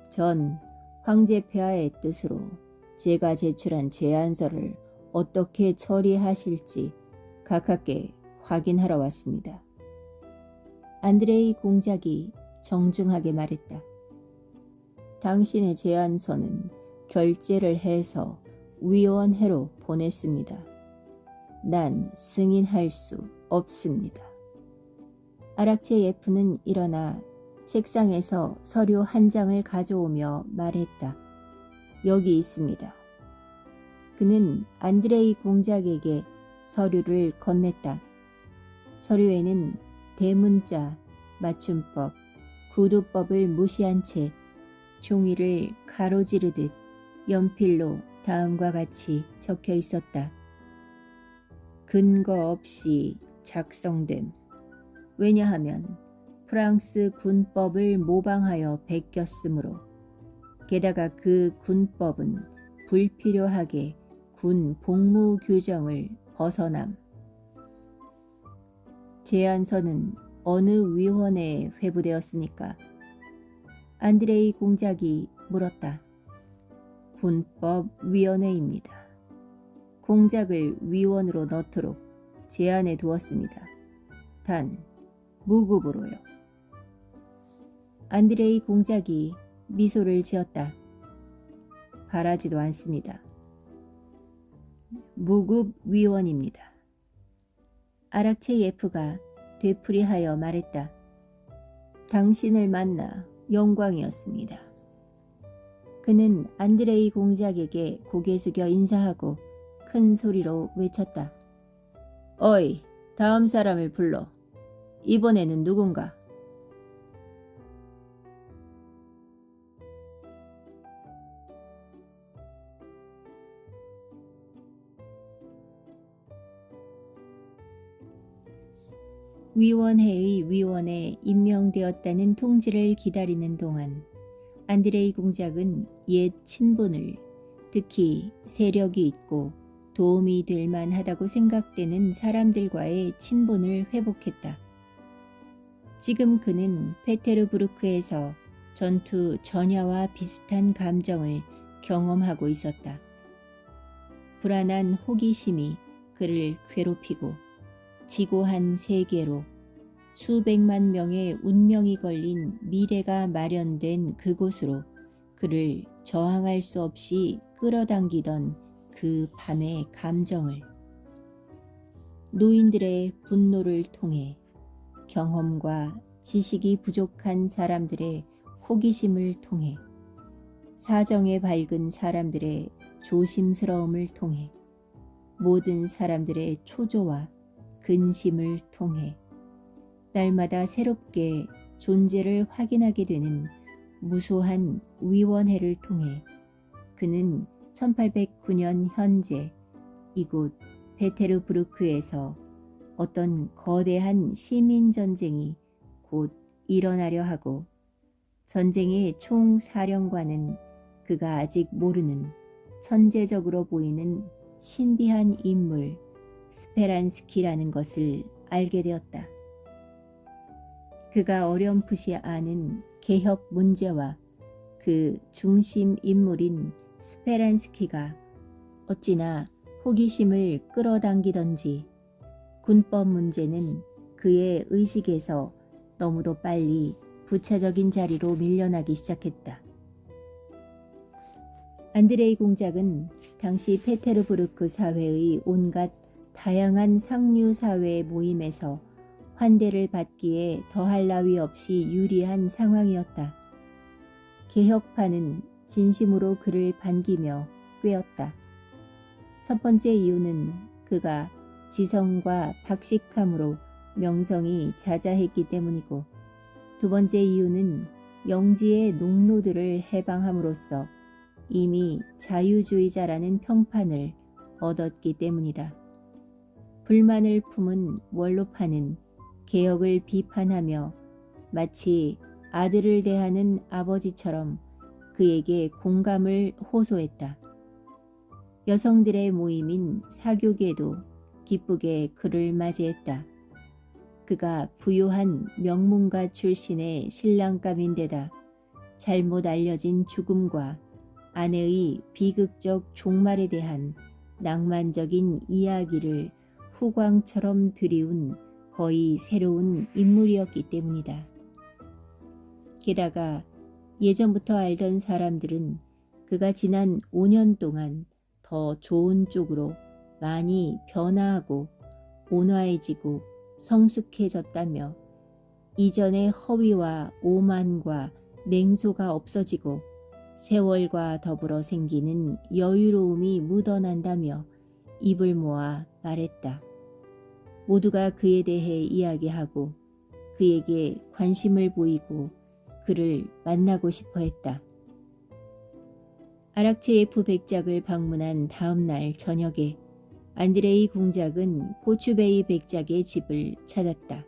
전 황제 폐하의 뜻으로 제가 제출한 제안서를 어떻게 처리하실지 각하께 확인하러 왔습니다. 안드레이 공작이 정중하게 말했다. 당신의 제안서는 결제를 해서 위원회로 보냈습니다. 난 승인할 수 없습니다. 아락체예프는 일어나 책상에서 서류 한 장을 가져오며 말했다. 여기 있습니다. 그는 안드레이 공작에게 서류를 건넸다. 서류에는 대문자, 맞춤법, 구두법을 무시한 채 종이를 가로지르듯 연필로 다음과 같이 적혀 있었다. 근거 없이 작성됨. 왜냐하면 프랑스 군법을 모방하여 베꼈으므로. 게다가 그 군법은 불필요하게 군 복무 규정을 벗어남. 제안서는 어느 위원회에 회부되었습니까? 안드레이 공작이 물었다. 군법위원회입니다. 공작을 위원으로 넣도록 제안해 두었습니다. 단 무급으로요. 안드레이 공작이 미소를 지었다. 바라지도 않습니다. 무급위원입니다. 아락체예프가 되풀이하여 말했다. 당신을 만나 영광이었습니다. 그는 안드레이 공작에게 고개 숙여 인사하고 큰 소리로 외쳤다. 어이, 다음 사람을 불러. 이번에는 누군가? 위원회의 위원에 임명되었다는 통지를 기다리는 동안 안드레이 공작은 옛 친분을, 특히 세력이 있고 도움이 될 만하다고 생각되는 사람들과의 친분을 회복했다. 지금 그는 페테르부르크에서 전투 전야와 비슷한 감정을 경험하고 있었다. 불안한 호기심이 그를 괴롭히고 지고한 세계로 수백만 명의 운명이 걸린 미래가 마련된 그곳으로 그를 저항할 수 없이 끌어당기던 그 밤의 감정을 노인들의 분노를 통해 경험과 지식이 부족한 사람들의 호기심을 통해 사정에 밝은 사람들의 조심스러움을 통해 모든 사람들의 초조와 근심을 통해 날마다 새롭게 존재를 확인하게 되는 무수한 위원회를 통해 그는 1809년 현재 이곳 페테르부르크에서 어떤 거대한 시민전쟁이 곧 일어나려 하고 전쟁의 총사령관은 그가 아직 모르는 천재적으로 보이는 신비한 인물 스페란스키라는 것을 알게 되었다. 그가 어렴풋이 아는 개혁 문제와 그 중심 인물인 스페란스키가 어찌나 호기심을 끌어당기던지 군법 문제는 그의 의식에서 너무도 빨리 부차적인 자리로 밀려나기 시작했다. 안드레이 공작은 당시 페테르부르크 사회의 온갖 다양한 상류 사회의 모임에서 환대를 받기에 더할 나위 없이 유리한 상황이었다. 개혁파는 진심으로 그를 반기며 꾀었다. 첫 번째 이유는 그가 지성과 박식함으로 명성이 자자했기 때문이고, 두 번째 이유는 영지의 농노들을 해방함으로써 이미 자유주의자라는 평판을 얻었기 때문이다. 불만을 품은 원로파는 개혁을 비판하며 마치 아들을 대하는 아버지처럼 그에게 공감을 호소했다. 여성들의 모임인 사교계도 기쁘게 그를 맞이했다. 그가 부유한 명문가 출신의 신랑감인데다 잘못 알려진 죽음과 아내의 비극적 종말에 대한 낭만적인 이야기를 후광처럼 드리운 거의 새로운 인물이었기 때문이다. 게다가 예전부터 알던 사람들은 그가 지난 5년 동안 더 좋은 쪽으로 많이 변화하고 온화해지고 성숙해졌다며 이전의 허위와 오만과 냉소가 없어지고 세월과 더불어 생기는 여유로움이 묻어난다며 입을 모아 말했다. 모두가 그에 대해 이야기하고 그에게 관심을 보이고 그를 만나고 싶어 했다. 아락체예프 백작을 방문한 다음 날 저녁에 안드레이 공작은 코추베이 백작의 집을 찾았다.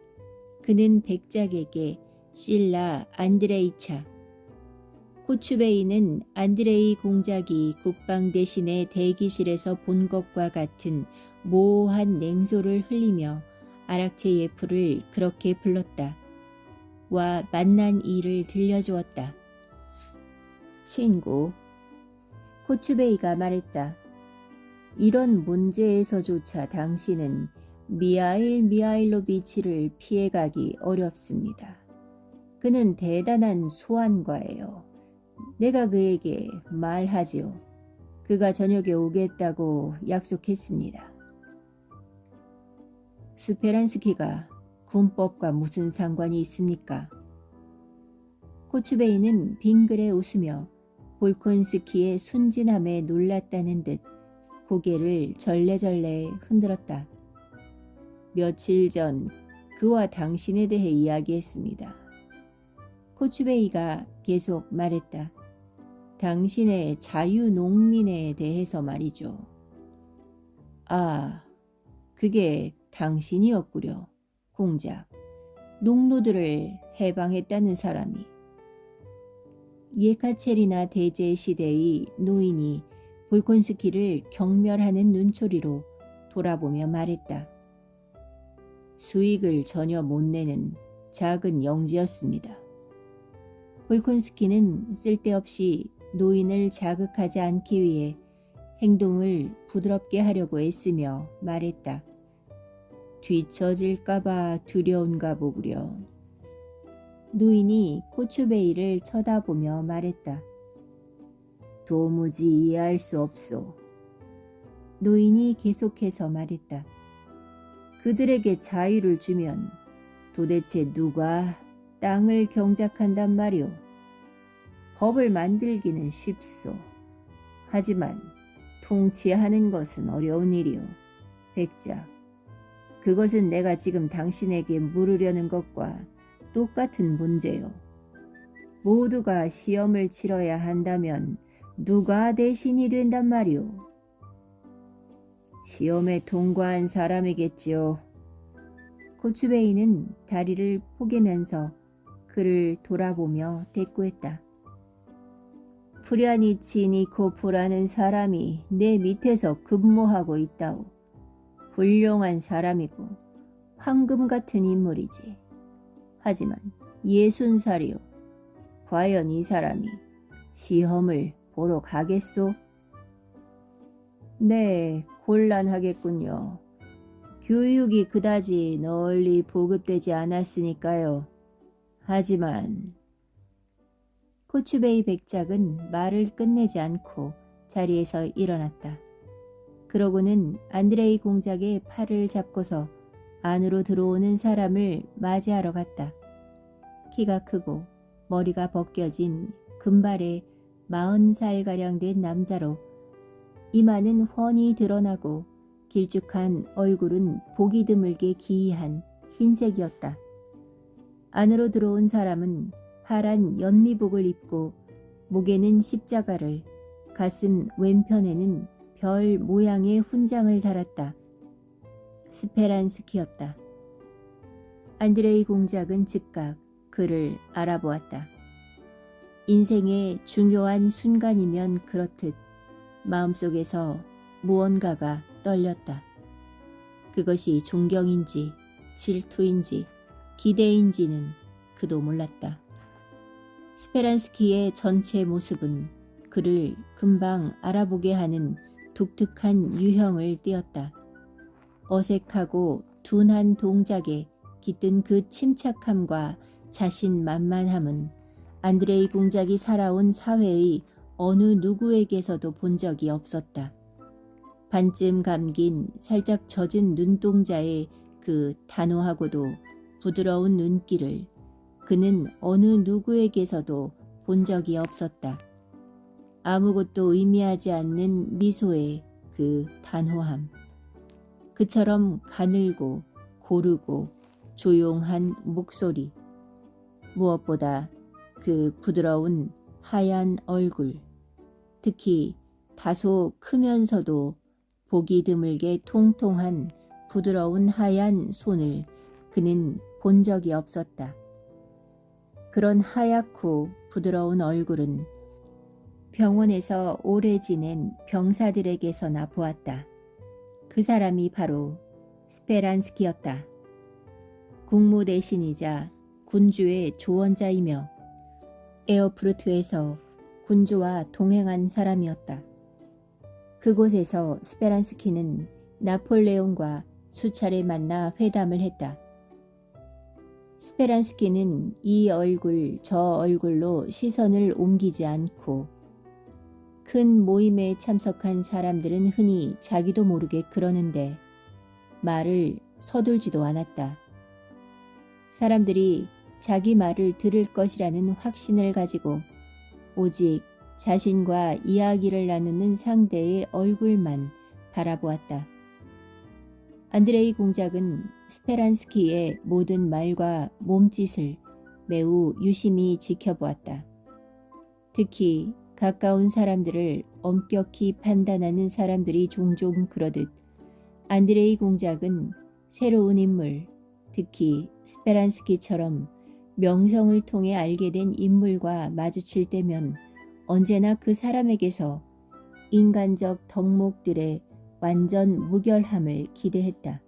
그는 백작에게 실라 안드레이차, 코추베이는 안드레이 공작이 국방 대신의 대기실에서 본 것과 같은 모호한 냉소를 흘리며 아락체예프를 그렇게 불렀다. 와 만난 일을 들려주었다. 친구, 코추베이가 말했다. 이런 문제에서조차 당신은 미하일 미하일로비치를 피해가기 어렵습니다. 그는 대단한 소환과예요. 내가 그에게 말하지요. 그가 저녁에 오겠다고 약속했습니다. 스페란스키가 군법과 무슨 상관이 있습니까? 코추베이는 빙그레 웃으며 볼콘스키의 순진함에 놀랐다는 듯 고개를 절레절레 흔들었다. 며칠 전 그와 당신에 대해 이야기했습니다. 코추베이가 계속 말했다. 당신의 자유농민에 대해서 말이죠. 아, 그게 당신이었구려, 공작. 농노들을 해방했다는 사람이. 예카체리나 대제 시대의 노인이 볼콘스키를 경멸하는 눈초리로 돌아보며 말했다. 수익을 전혀 못 내는 작은 영지였습니다. 볼콘스키는 쓸데없이 노인을 자극하지 않기 위해 행동을 부드럽게 하려고 애쓰며 말했다. 뒤처질까봐 두려운가 보구려. 노인이 코추베이를 쳐다보며 말했다. 도무지 이해할 수 없소. 노인이 계속해서 말했다. 그들에게 자유를 주면 도대체 누가 땅을 경작한단 말이오. 법을 만들기는 쉽소. 하지만 통치하는 것은 어려운 일이오. 백작, 그것은 내가 지금 당신에게 물으려는 것과 똑같은 문제요. 모두가 시험을 치러야 한다면 누가 대신이 된단 말이오. 시험에 통과한 사람이겠지요. 코추베이는 다리를 포개면서 그를 돌아보며 대꾸했다. 프랴니치 니코프라는 사람이 내 밑에서 근무하고 있다오. 훌륭한 사람이고 황금 같은 인물이지. 하지만 60살이오. 과연 이 사람이 시험을 보러 가겠소? 네, 곤란하겠군요. 교육이 그다지 널리 보급되지 않았으니까요. 하지만 코추베이 백작은 말을 끝내지 않고 자리에서 일어났다. 그러고는 안드레이 공작의 팔을 잡고서 안으로 들어오는 사람을 맞이하러 갔다. 키가 크고 머리가 벗겨진 금발의 40살가량 된 남자로 이마는 훤히 드러나고 길쭉한 얼굴은 보기 드물게 기이한 흰색이었다. 안으로 들어온 사람은 파란 연미복을 입고 목에는 십자가를, 가슴 왼편에는 별 모양의 훈장을 달았다. 스페란스키였다. 안드레이 공작은 즉각 그를 알아보았다. 인생의 중요한 순간이면 그렇듯 마음속에서 무언가가 떨렸다. 그것이 존경인지 질투인지 기대인지는 그도 몰랐다. 스페란스키의 전체 모습은 그를 금방 알아보게 하는 독특한 유형을 띠었다. 어색하고 둔한 동작에 깃든 그 침착함과 자신만만함은 안드레이 공작이 살아온 사회의 어느 누구에게서도 본 적이 없었다. 반쯤 감긴 살짝 젖은 눈동자의 그 단호하고도 부드러운 눈길을 그는 어느 누구에게서도 본 적이 없었다. 아무것도 의미하지 않는 미소의 그 단호함. 그처럼 가늘고 고르고 조용한 목소리. 무엇보다 그 부드러운 하얀 얼굴. 특히 다소 크면서도 보기 드물게 통통한 부드러운 하얀 손을 그는 본 적이 없었다. 그런 하얗고 부드러운 얼굴은 병원에서 오래 지낸 병사들에게서나 보았다. 그 사람이 바로 스페란스키였다. 국무 대신이자 군주의 조언자이며 에어프루트에서 군주와 동행한 사람이었다. 그곳에서 스페란스키는 나폴레옹과 수차례 만나 회담을 했다. 스페란스키는 이 얼굴 저 얼굴로 시선을 옮기지 않고 큰 모임에 참석한 사람들은 흔히 자기도 모르게 그러는데 말을 서둘지도 않았다. 사람들이 자기 말을 들을 것이라는 확신을 가지고 오직 자신과 이야기를 나누는 상대의 얼굴만 바라보았다. 안드레이 공작은 스페란스키의 모든 말과 몸짓을 매우 유심히 지켜보았다. 특히 가까운 사람들을 엄격히 판단하는 사람들이 종종 그러듯 안드레이 공작은 새로운 인물, 특히 스페란스키처럼 명성을 통해 알게 된 인물과 마주칠 때면 언제나 그 사람에게서 인간적 덕목들의 완전 무결함을 기대했다.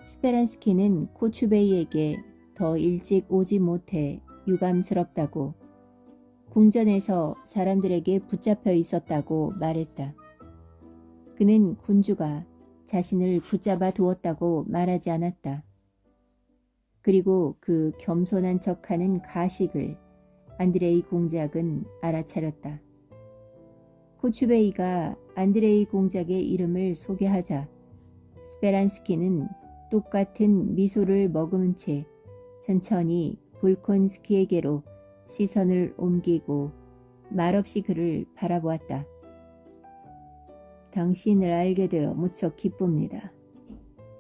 스페란스키는 코추베이에게 더 일찍 오지 못해 유감스럽다고, 궁전에서 사람들에게 붙잡혀 있었다고 말했다. 그는 군주가 자신을 붙잡아 두었다고 말하지 않았다. 그리고 그 겸손한 척하는 가식을 안드레이 공작은 알아차렸다. 코추베이가 안드레이 공작의 이름을 소개하자 스페란스키는 똑같은 미소를 머금은 채 천천히 볼콘스키에게로 시선을 옮기고 말없이 그를 바라보았다. 당신을 알게 되어 무척 기쁩니다.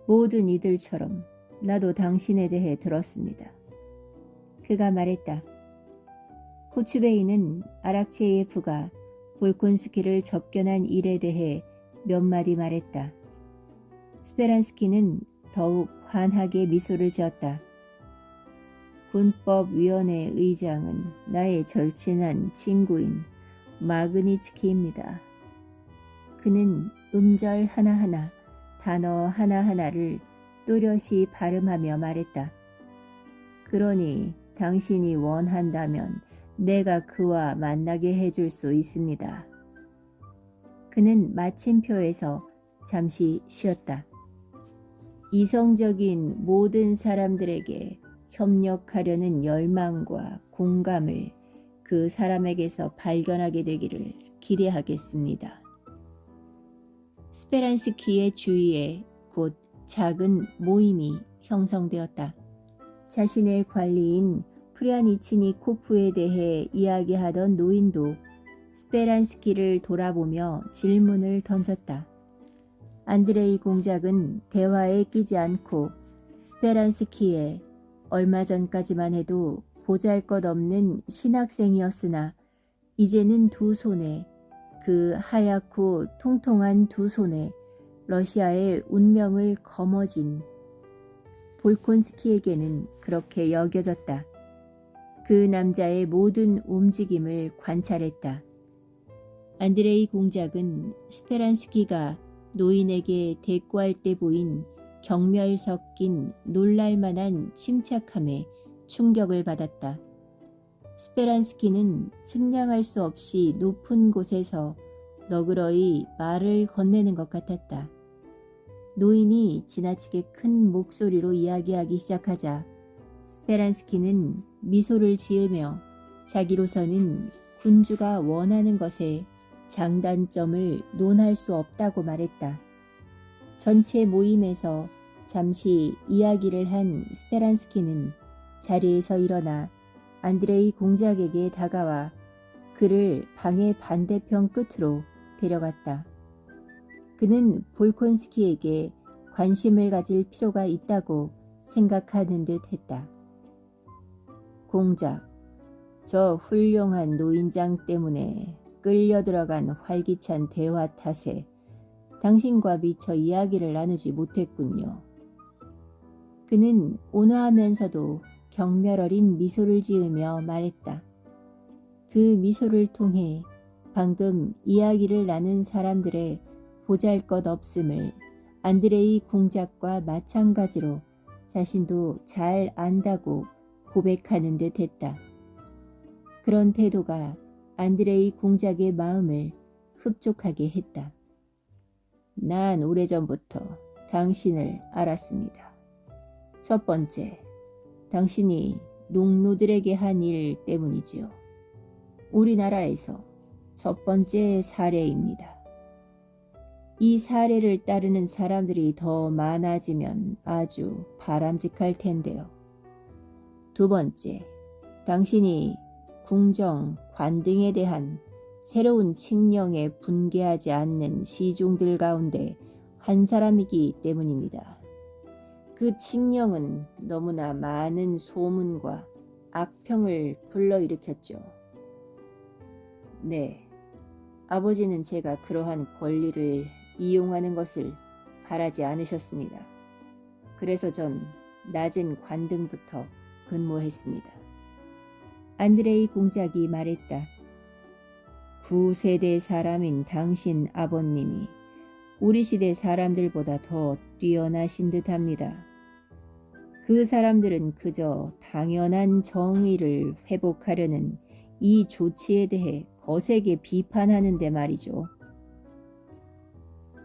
모든 이들처럼 나도 당신에 대해 들었습니다. 그가 말했다. 코추베이는 아락체예프가 볼콘스키를 접견한 일에 대해 몇 마디 말했다. 스페란스키는 더욱 환하게 미소를 지었다. 군법위원회 의장은 나의 절친한 친구인 마그니츠키입니다. 그는 음절 하나하나, 단어 하나하나를 또렷이 발음하며 말했다. 그러니 당신이 원한다면 내가 그와 만나게 해줄 수 있습니다. 그는 마침표에서 잠시 쉬었다. 이성적인 모든 사람들에게 협력하려는 열망과 공감을 그 사람에게서 발견하게 되기를 기대하겠습니다. 스페란스키의 주위에 곧 작은 모임이 형성되었다. 자신의 관리인 프리아니치니코프에 대해 이야기하던 노인도 스페란스키를 돌아보며 질문을 던졌다. 안드레이 공작은 대화에 끼지 않고 스페란스키의 얼마 전까지만 해도 보잘것없는 신학생이었으나 이제는 두 손에, 그 하얗고 통통한 두 손에 러시아의 운명을 거머쥔 볼콘스키에게는 그렇게 여겨졌다. 그 남자의 모든 움직임을 관찰했다. 안드레이 공작은 스페란스키가 노인에게 대꾸할 때 보인 경멸 섞인 놀랄만한 침착함에 충격을 받았다. 스페란스키는 측량할 수 없이 높은 곳에서 너그러이 말을 건네는 것 같았다. 노인이 지나치게 큰 목소리로 이야기하기 시작하자 스페란스키는 미소를 지으며 자기로서는 군주가 원하는 것에 장단점을 논할 수 없다고 말했다. 전체 모임에서 잠시 이야기를 한 스페란스키는 자리에서 일어나 안드레이 공작에게 다가와 그를 방의 반대편 끝으로 데려갔다. 그는 볼콘스키에게 관심을 가질 필요가 있다고 생각하는 듯 했다. 공작, 저 훌륭한 노인장 때문에 끌려 들어간 활기찬 대화 탓에 당신과 미처 이야기를 나누지 못했군요. 그는 온화하면서도 경멸 어린 미소를 지으며 말했다. 그 미소를 통해 방금 이야기를 나눈 사람들의 보잘것없음을 안드레이 공작과 마찬가지로 자신도 잘 안다고 고백하는 듯 했다. 그런 태도가 안드레이 공작의 마음을 흡족하게 했다. 난 오래전부터 당신을 알았습니다. 첫 번째, 당신이 농노들에게 한 일 때문이지요. 우리나라에서 첫 번째 사례입니다. 이 사례를 따르는 사람들이 더 많아지면 아주 바람직할 텐데요. 두 번째, 당신이 궁정, 관등에 대한 새로운 칙령에 분개하지 않는 시종들 가운데 한 사람이기 때문입니다. 그 칙령은 너무나 많은 소문과 악평을 불러일으켰죠. 네, 아버지는 제가 그러한 권리를 이용하는 것을 바라지 않으셨습니다. 그래서 전 낮은 관등부터 근무했습니다. 안드레이 공작이 말했다. 9세대 사람인 당신 아버님이 우리 시대 사람들보다 더 뛰어나신 듯합니다. 그 사람들은 그저 당연한 정의를 회복하려는 이 조치에 대해 거세게 비판하는데 말이죠.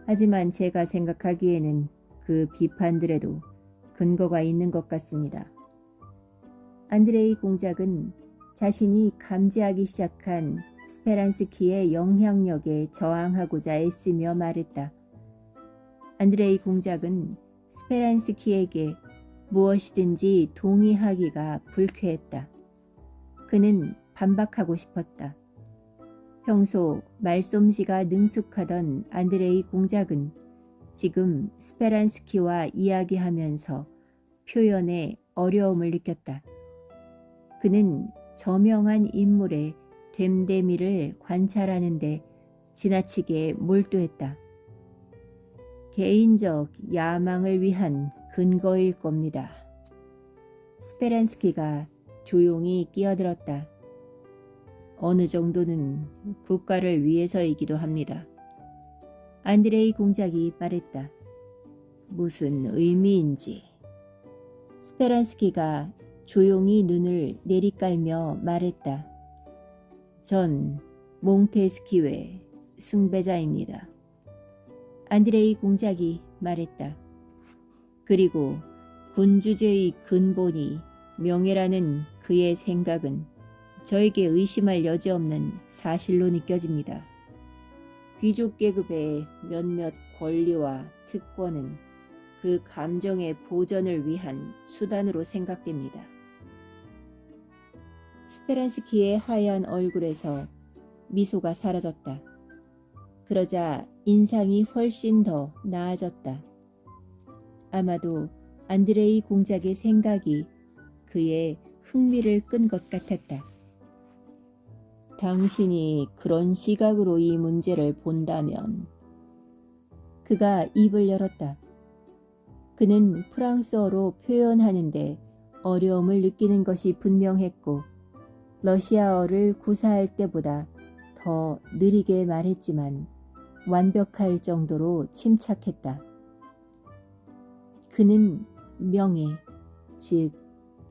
하지만 제가 생각하기에는 그 비판들에도 근거가 있는 것 같습니다. 안드레이 공작은 자신이 감지하기 시작한 스페란스키의 영향력에 저항하고자 애쓰며 말했다. 안드레이 공작은 스페란스키에게 무엇이든지 동의하기가 불쾌했다. 그는 반박하고 싶었다. 평소 말솜씨가 능숙하던 안드레이 공작은 지금 스페란스키와 이야기하면서 표현에 어려움을 느꼈다. 그는 저명한 인물의 됨됨이를 관찰하는데 지나치게 몰두했다. 개인적 야망을 위한 근거일 겁니다. 스페란스키가 조용히 끼어들었다. 어느 정도는 국가를 위해서이기도 합니다. 안드레이 공작이 말했다. 무슨 의미인지. 스페란스키가 조용히 눈을 내리깔며 말했다. 전 몽테스키회 숭배자입니다. 안드레이 공작이 말했다. 그리고 군주제의 근본이 명예라는 그의 생각은 저에게 의심할 여지 없는 사실로 느껴집니다. 귀족 계급의 몇몇 권리와 특권은 그 감정의 보전을 위한 수단으로 생각됩니다. 스페란스키의 하얀 얼굴에서 미소가 사라졌다. 그러자 인상이 훨씬 더 나아졌다. 아마도 안드레이 공작의 생각이 그의 흥미를 끈 것 같았다. 당신이 그런 시각으로 이 문제를 본다면. 그가 입을 열었다. 그는 프랑스어로 표현하는데 어려움을 느끼는 것이 분명했고 러시아어를 구사할 때보다 더 느리게 말했지만 완벽할 정도로 침착했다. 그는 명예, 즉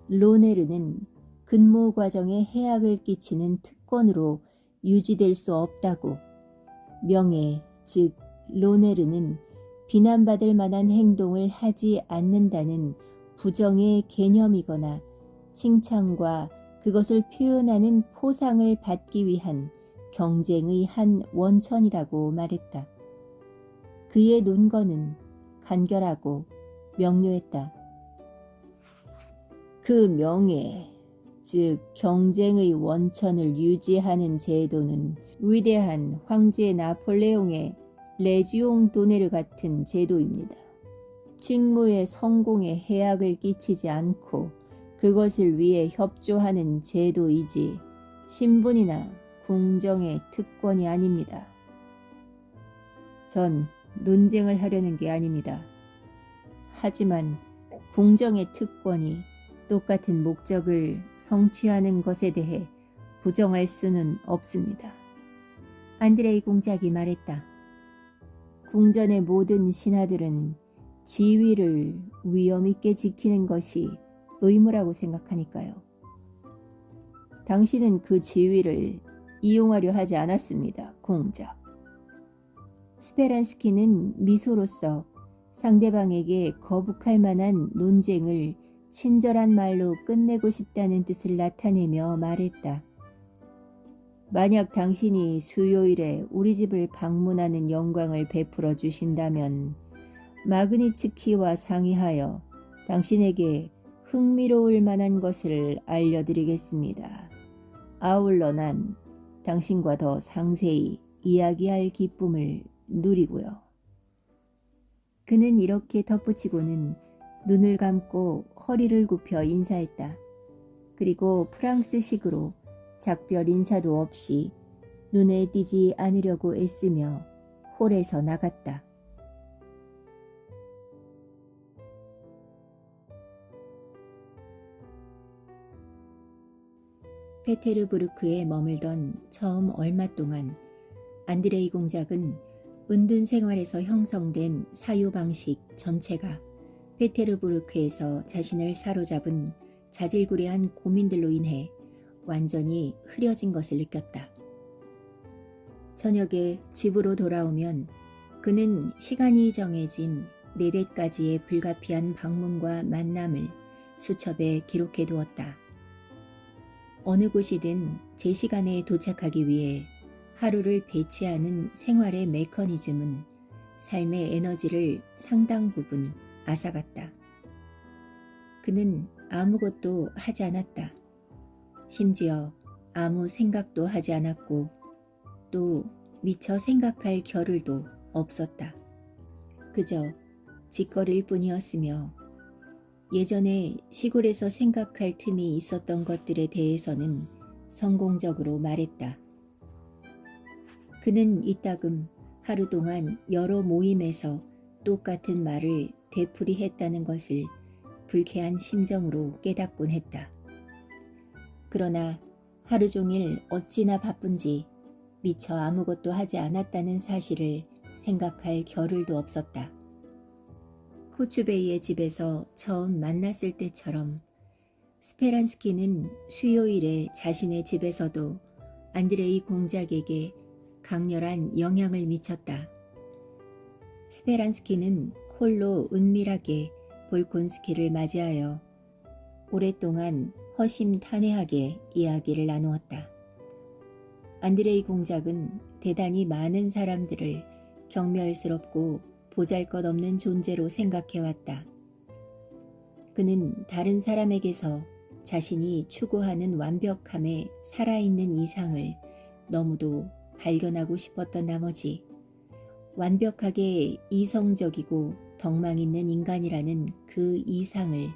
로네르는 근무 과정에 해악을 끼치는 특권으로 유지될 수 없다고, 명예, 즉 로네르는 비난받을 만한 행동을 하지 않는다는 부정의 개념이거나 칭찬과 그것을 표현하는 포상을 받기 위한 경쟁의 한 원천이라고 말했다. 그의 논거는 간결하고 명료했다. 그 명예, 즉 경쟁의 원천을 유지하는 제도는 위대한 황제 나폴레옹의 레지옹 도네르 같은 제도입니다. 직무의 성공에 해악을 끼치지 않고 그것을 위해 협조하는 제도이지 신분이나 궁정의 특권이 아닙니다. 전 논쟁을 하려는 게 아닙니다. 하지만 궁정의 특권이 똑같은 목적을 성취하는 것에 대해 부정할 수는 없습니다. 안드레이 공작이 말했다. 궁전의 모든 신하들은 지위를 위엄 있게 지키는 것이 의무라고 생각하니까요. 당신은 그 지위를 이용하려 하지 않았습니다, 공작. 스페란스키는 미소로써 상대방에게 거북할 만한 논쟁을 친절한 말로 끝내고 싶다는 뜻을 나타내며 말했다. 만약 당신이 수요일에 우리 집을 방문하는 영광을 베풀어 주신다면 마그니츠키와 상의하여 당신에게 흥미로울 만한 것을 알려드리겠습니다. 아울러 난 당신과 더 상세히 이야기할 기쁨을 누리고요. 그는 이렇게 덧붙이고는 눈을 감고 허리를 굽혀 인사했다. 그리고 프랑스식으로 작별 인사도 없이 눈에 띄지 않으려고 애쓰며 홀에서 나갔다. 페테르부르크에 머물던 처음 얼마 동안 안드레이 공작은 은둔 생활에서 형성된 사유방식 전체가 페테르부르크에서 자신을 사로잡은 자질구레한 고민들로 인해 완전히 흐려진 것을 느꼈다. 저녁에 집으로 돌아오면 그는 시간이 정해진 4대까지의 불가피한 방문과 만남을 수첩에 기록해 두었다. 어느 곳이든 제 시간에 도착하기 위해 하루를 배치하는 생활의 메커니즘은 삶의 에너지를 상당 부분 앗아갔다. 그는 아무것도 하지 않았다. 심지어 아무 생각도 하지 않았고 또 미처 생각할 겨를도 없었다. 그저 짓거릴 뿐이었으며 예전에 시골에서 생각할 틈이 있었던 것들에 대해서는 성공적으로 말했다. 그는 이따금 하루 동안 여러 모임에서 똑같은 말을 되풀이했다는 것을 불쾌한 심정으로 깨닫곤 했다. 그러나 하루 종일 어찌나 바쁜지 미처 아무것도 하지 않았다는 사실을 생각할 겨를도 없었다. 코추베이의 집에서 처음 만났을 때처럼 스페란스키는 수요일에 자신의 집에서도 안드레이 공작에게 강렬한 영향을 미쳤다. 스페란스키는 홀로 은밀하게 볼콘스키를 맞이하여 오랫동안 허심탄회하게 이야기를 나누었다. 안드레이 공작은 대단히 많은 사람들을 경멸스럽고 보잘것없는 존재로 생각해왔다. 그는 다른 사람에게서 자신이 추구하는 완벽함에 살아있는 이상을 너무도 발견하고 싶었던 나머지 완벽하게 이성적이고 덕망 있는 인간이라는 그 이상을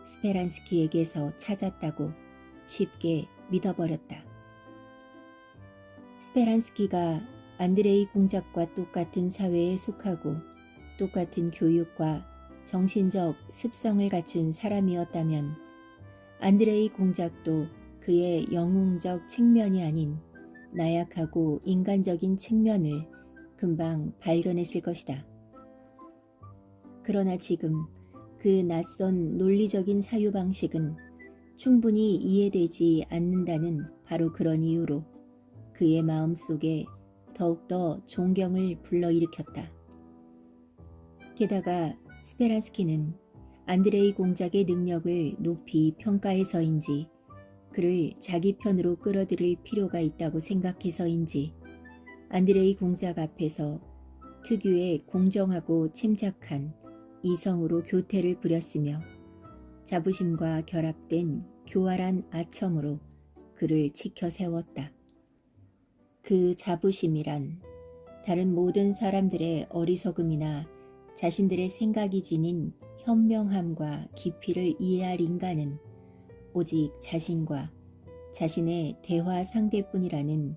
스페란스키에게서 찾았다고 쉽게 믿어버렸다. 스페란스키가 안드레이 공작과 똑같은 사회에 속하고 똑같은 교육과 정신적 습성을 갖춘 사람이었다면 안드레이 공작도 그의 영웅적 측면이 아닌 나약하고 인간적인 측면을 금방 발견했을 것이다. 그러나 지금 그 낯선 논리적인 사유방식은 충분히 이해되지 않는다는 바로 그런 이유로 그의 마음속에 더욱더 존경을 불러일으켰다. 게다가 스페란스키는 안드레이 공작의 능력을 높이 평가해서인지 그를 자기 편으로 끌어들일 필요가 있다고 생각해서인지 안드레이 공작 앞에서 특유의 공정하고 침착한 이성으로 교태를 부렸으며 자부심과 결합된 교활한 아첨으로 그를 지켜 세웠다. 그 자부심이란 다른 모든 사람들의 어리석음이나 자신들의 생각이 지닌 현명함과 깊이를 이해할 인간은 오직 자신과 자신의 대화 상대뿐이라는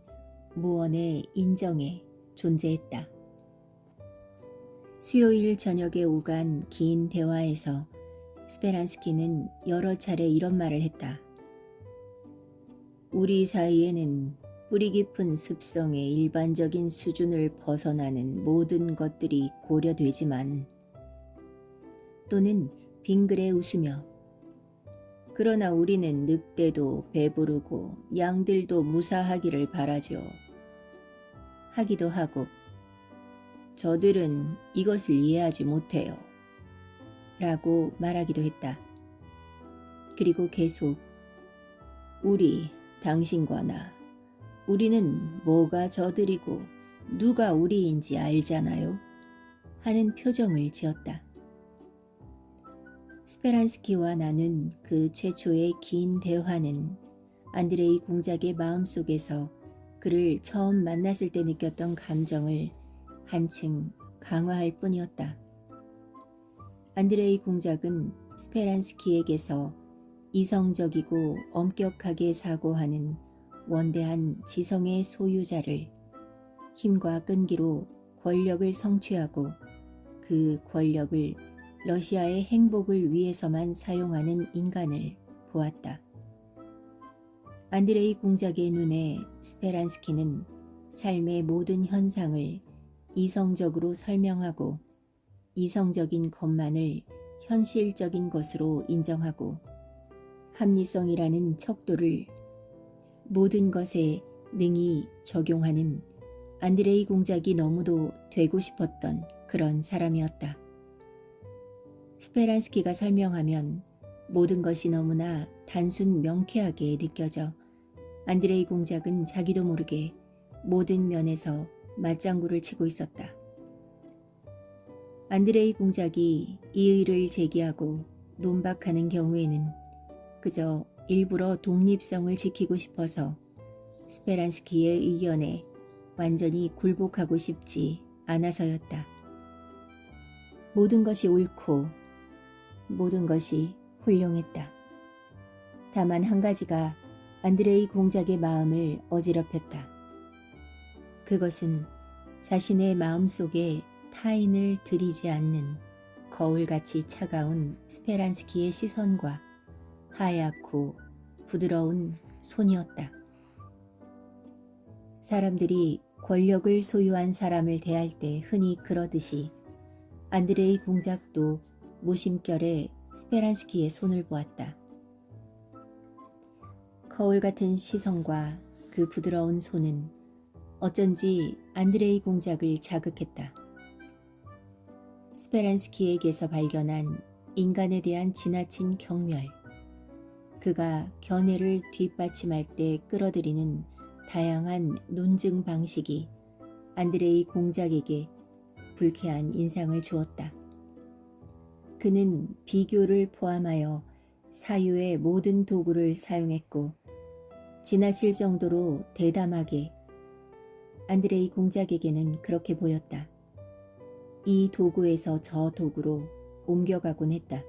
무언의 인정에 존재했다. 수요일 저녁에 오간 긴 대화에서 스페란스키는 여러 차례 이런 말을 했다. 우리 사이에는 뿌리 깊은 습성의 일반적인 수준을 벗어나는 모든 것들이 고려되지만 또는 빙그레 웃으며 그러나 우리는 늑대도 배부르고 양들도 무사하기를 바라죠. 하기도 하고 저들은 이것을 이해하지 못해요. 라고 말하기도 했다. 그리고 계속 우리, 당신과 나, 우리는 뭐가 저들이고 누가 우리인지 알잖아요. 하는 표정을 지었다. 스페란스키와 나눈 그 최초의 긴 대화는 안드레이 공작의 마음속에서 그를 처음 만났을 때 느꼈던 감정을 한층 강화할 뿐이었다. 안드레이 공작은 스페란스키에게서 이성적이고 엄격하게 사고하는 원대한 지성의 소유자를 힘과 끈기로 권력을 성취하고 그 권력을 러시아의 행복을 위해서만 사용하는 인간을 보았다. 안드레이 공작의 눈에 스페란스키는 삶의 모든 현상을 이성적으로 설명하고 이성적인 것만을 현실적인 것으로 인정하고 합리성이라는 척도를 모든 것에 능히 적용하는 안드레이 공작이 너무도 되고 싶었던 그런 사람이었다. 스페란스키가 설명하면 모든 것이 너무나 단순 명쾌하게 느껴져 안드레이 공작은 자기도 모르게 모든 면에서 맞장구를 치고 있었다. 안드레이 공작이 이의를 제기하고 논박하는 경우에는 그저 일부러 독립성을 지키고 싶어서 스페란스키의 의견에 완전히 굴복하고 싶지 않아서였다. 모든 것이 옳고 모든 것이 훌륭했다. 다만 한 가지가 안드레이 공작의 마음을 어지럽혔다. 그것은 자신의 마음속에 타인을 들이지 않는 거울같이 차가운 스페란스키의 시선과 하얗고 부드러운 손이었다. 사람들이 권력을 소유한 사람을 대할 때 흔히 그러듯이 안드레이 공작도 무심결에 스페란스키의 손을 보았다. 거울 같은 시선과 그 부드러운 손은 어쩐지 안드레이 공작을 자극했다. 스페란스키에게서 발견한 인간에 대한 지나친 경멸, 그가 견해를 뒷받침할 때 끌어들이는 다양한 논증 방식이 안드레이 공작에게 불쾌한 인상을 주었다. 그는 비교를 포함하여 사유의 모든 도구를 사용했고 지나칠 정도로 대담하게 안드레이 공작에게는 그렇게 보였다. 이 도구에서 저 도구로 옮겨가곤 했다.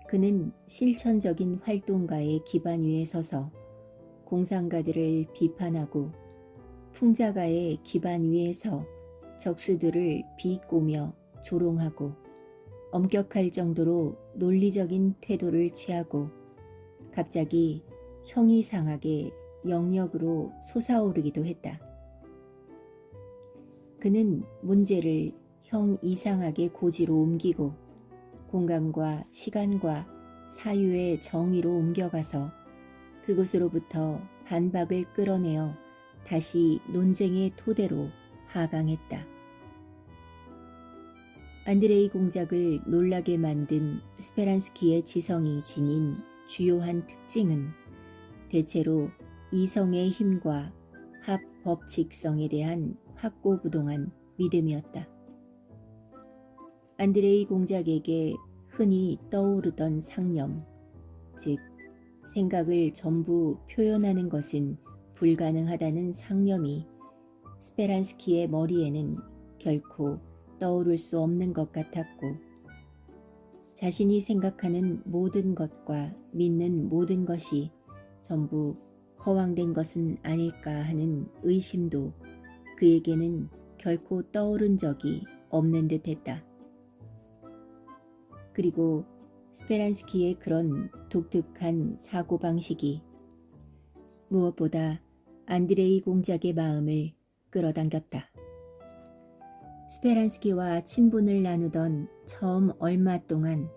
그는 실천적인 활동가의 기반 위에 서서 공상가들을 비판하고 풍자가의 기반 위에서 적수들을 비꼬며 조롱하고 엄격할 정도로 논리적인 태도를 취하고 갑자기 형이 상하게 영역으로 솟아오르기도 했다. 그는 문제를 형 이상하게 고지로 옮기고 공간과 시간과 사유의 정의로 옮겨가서 그곳으로부터 반박을 끌어내어 다시 논쟁의 토대로 하강했다. 안드레이 공작을 놀라게 만든 스페란스키의 지성이 지닌 주요한 특징은 대체로 이성의 힘과 합법칙성에 대한 확고부동한 믿음이었다. 안드레이 공작에게 흔히 떠오르던 상념, 즉 생각을 전부 표현하는 것은 불가능하다는 상념이 스페란스키의 머리에는 결코 떠오를 수 없는 것 같았고 자신이 생각하는 모든 것과 믿는 모든 것이 전부 허황된 것은 아닐까 하는 의심도 그에게는 결코 떠오른 적이 없는 듯했다. 그리고 스페란스키의 그런 독특한 사고방식이 무엇보다 안드레이 공작의 마음을 끌어당겼다. 스페란스키와 친분을 나누던 처음 얼마 동안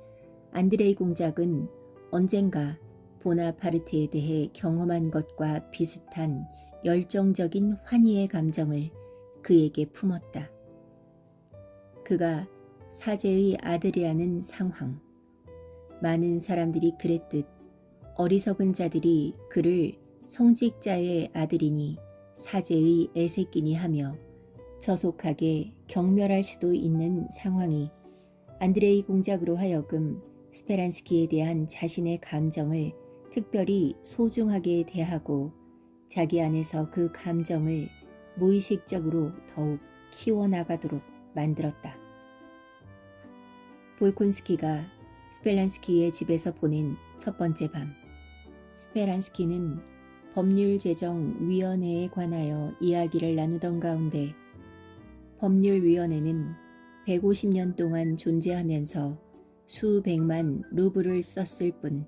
안드레이 공작은 언젠가 보나파르트에 대해 경험한 것과 비슷한 열정적인 환희의 감정을 그에게 품었다. 그가 사제의 아들이라는 상황, 많은 사람들이 그랬듯 어리석은 자들이 그를 성직자의 아들이니 사제의 애새끼니 하며 저속하게 경멸할 수도 있는 상황이 안드레이 공작으로 하여금 스페란스키에 대한 자신의 감정을 특별히 소중하게 대하고 자기 안에서 그 감정을 무의식적으로 더욱 키워나가도록 만들었다. 볼콘스키가 스펠란스키의 집에서 보낸 첫 번째 밤, 스페란스키는 법률제정위원회에 관하여 이야기를 나누던 가운데 법률위원회는 150년 동안 존재하면서 수백만 루블을 썼을 뿐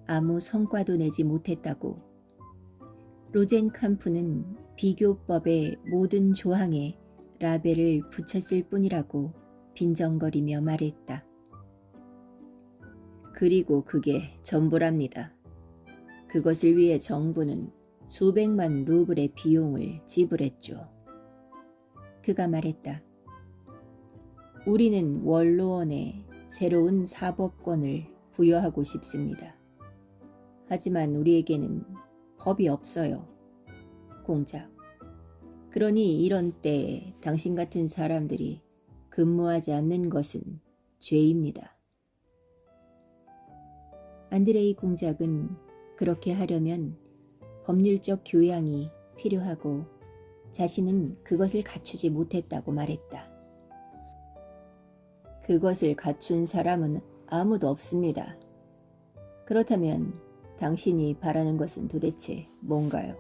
아무 성과도 내지 못했다고 로젠캄프는 비교법의 모든 조항에 라벨을 붙였을 뿐이라고 빈정거리며 말했다. 그리고 그게 전부랍니다. 그것을 위해 정부는 수백만 루블의 비용을 지불했죠. 그가 말했다. 우리는 원로원에 새로운 사법권을 부여하고 싶습니다. 하지만 우리에게는 법이 없어요. 공작. 그러니 이런 때에 당신 같은 사람들이 근무하지 않는 것은 죄입니다. 안드레이 공작은 그렇게 하려면 법률적 교양이 필요하고 자신은 그것을 갖추지 못했다고 말했다. 그것을 갖춘 사람은 아무도 없습니다. 그렇다면 당신이 바라는 것은 도대체 뭔가요?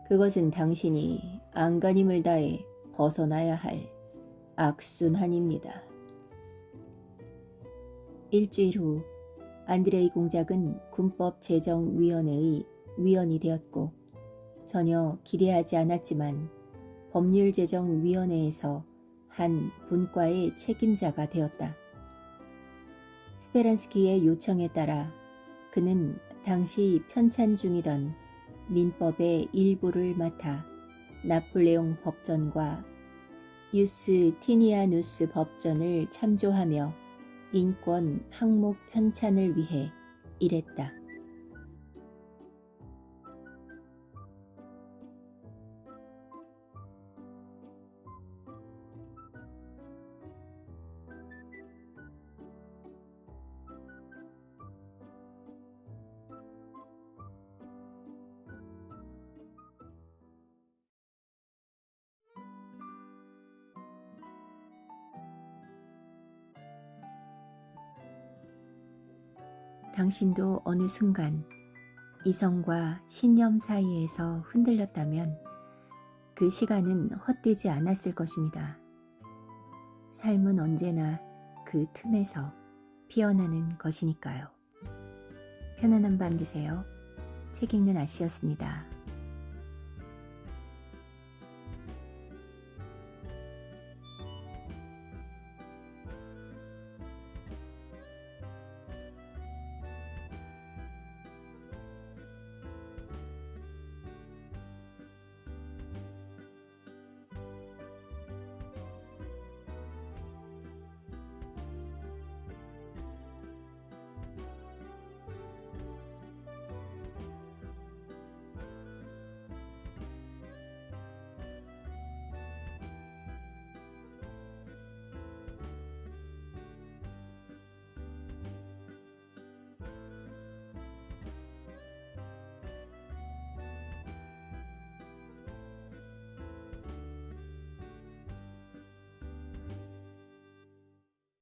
그것은 당신이 안간힘을 다해 벗어나야 할 악순환입니다. 일주일 후 안드레이 공작은 군법제정위원회의 위원이 되었고 전혀 기대하지 않았지만 법률제정위원회에서 한 분과의 책임자가 되었다. 스페란스키의 요청에 따라 그는 당시 편찬 중이던 민법의 일부를 맡아 나폴레옹 법전과 유스티니아누스 법전을 참조하며 인권 항목 편찬을 위해 일했다. 당신도 어느 순간 이성과 신념 사이에서 흔들렸다면 그 시간은 헛되지 않았을 것입니다. 삶은 언제나 그 틈에서 피어나는 것이니까요. 편안한 밤 되세요. 책 읽는 아씨였습니다.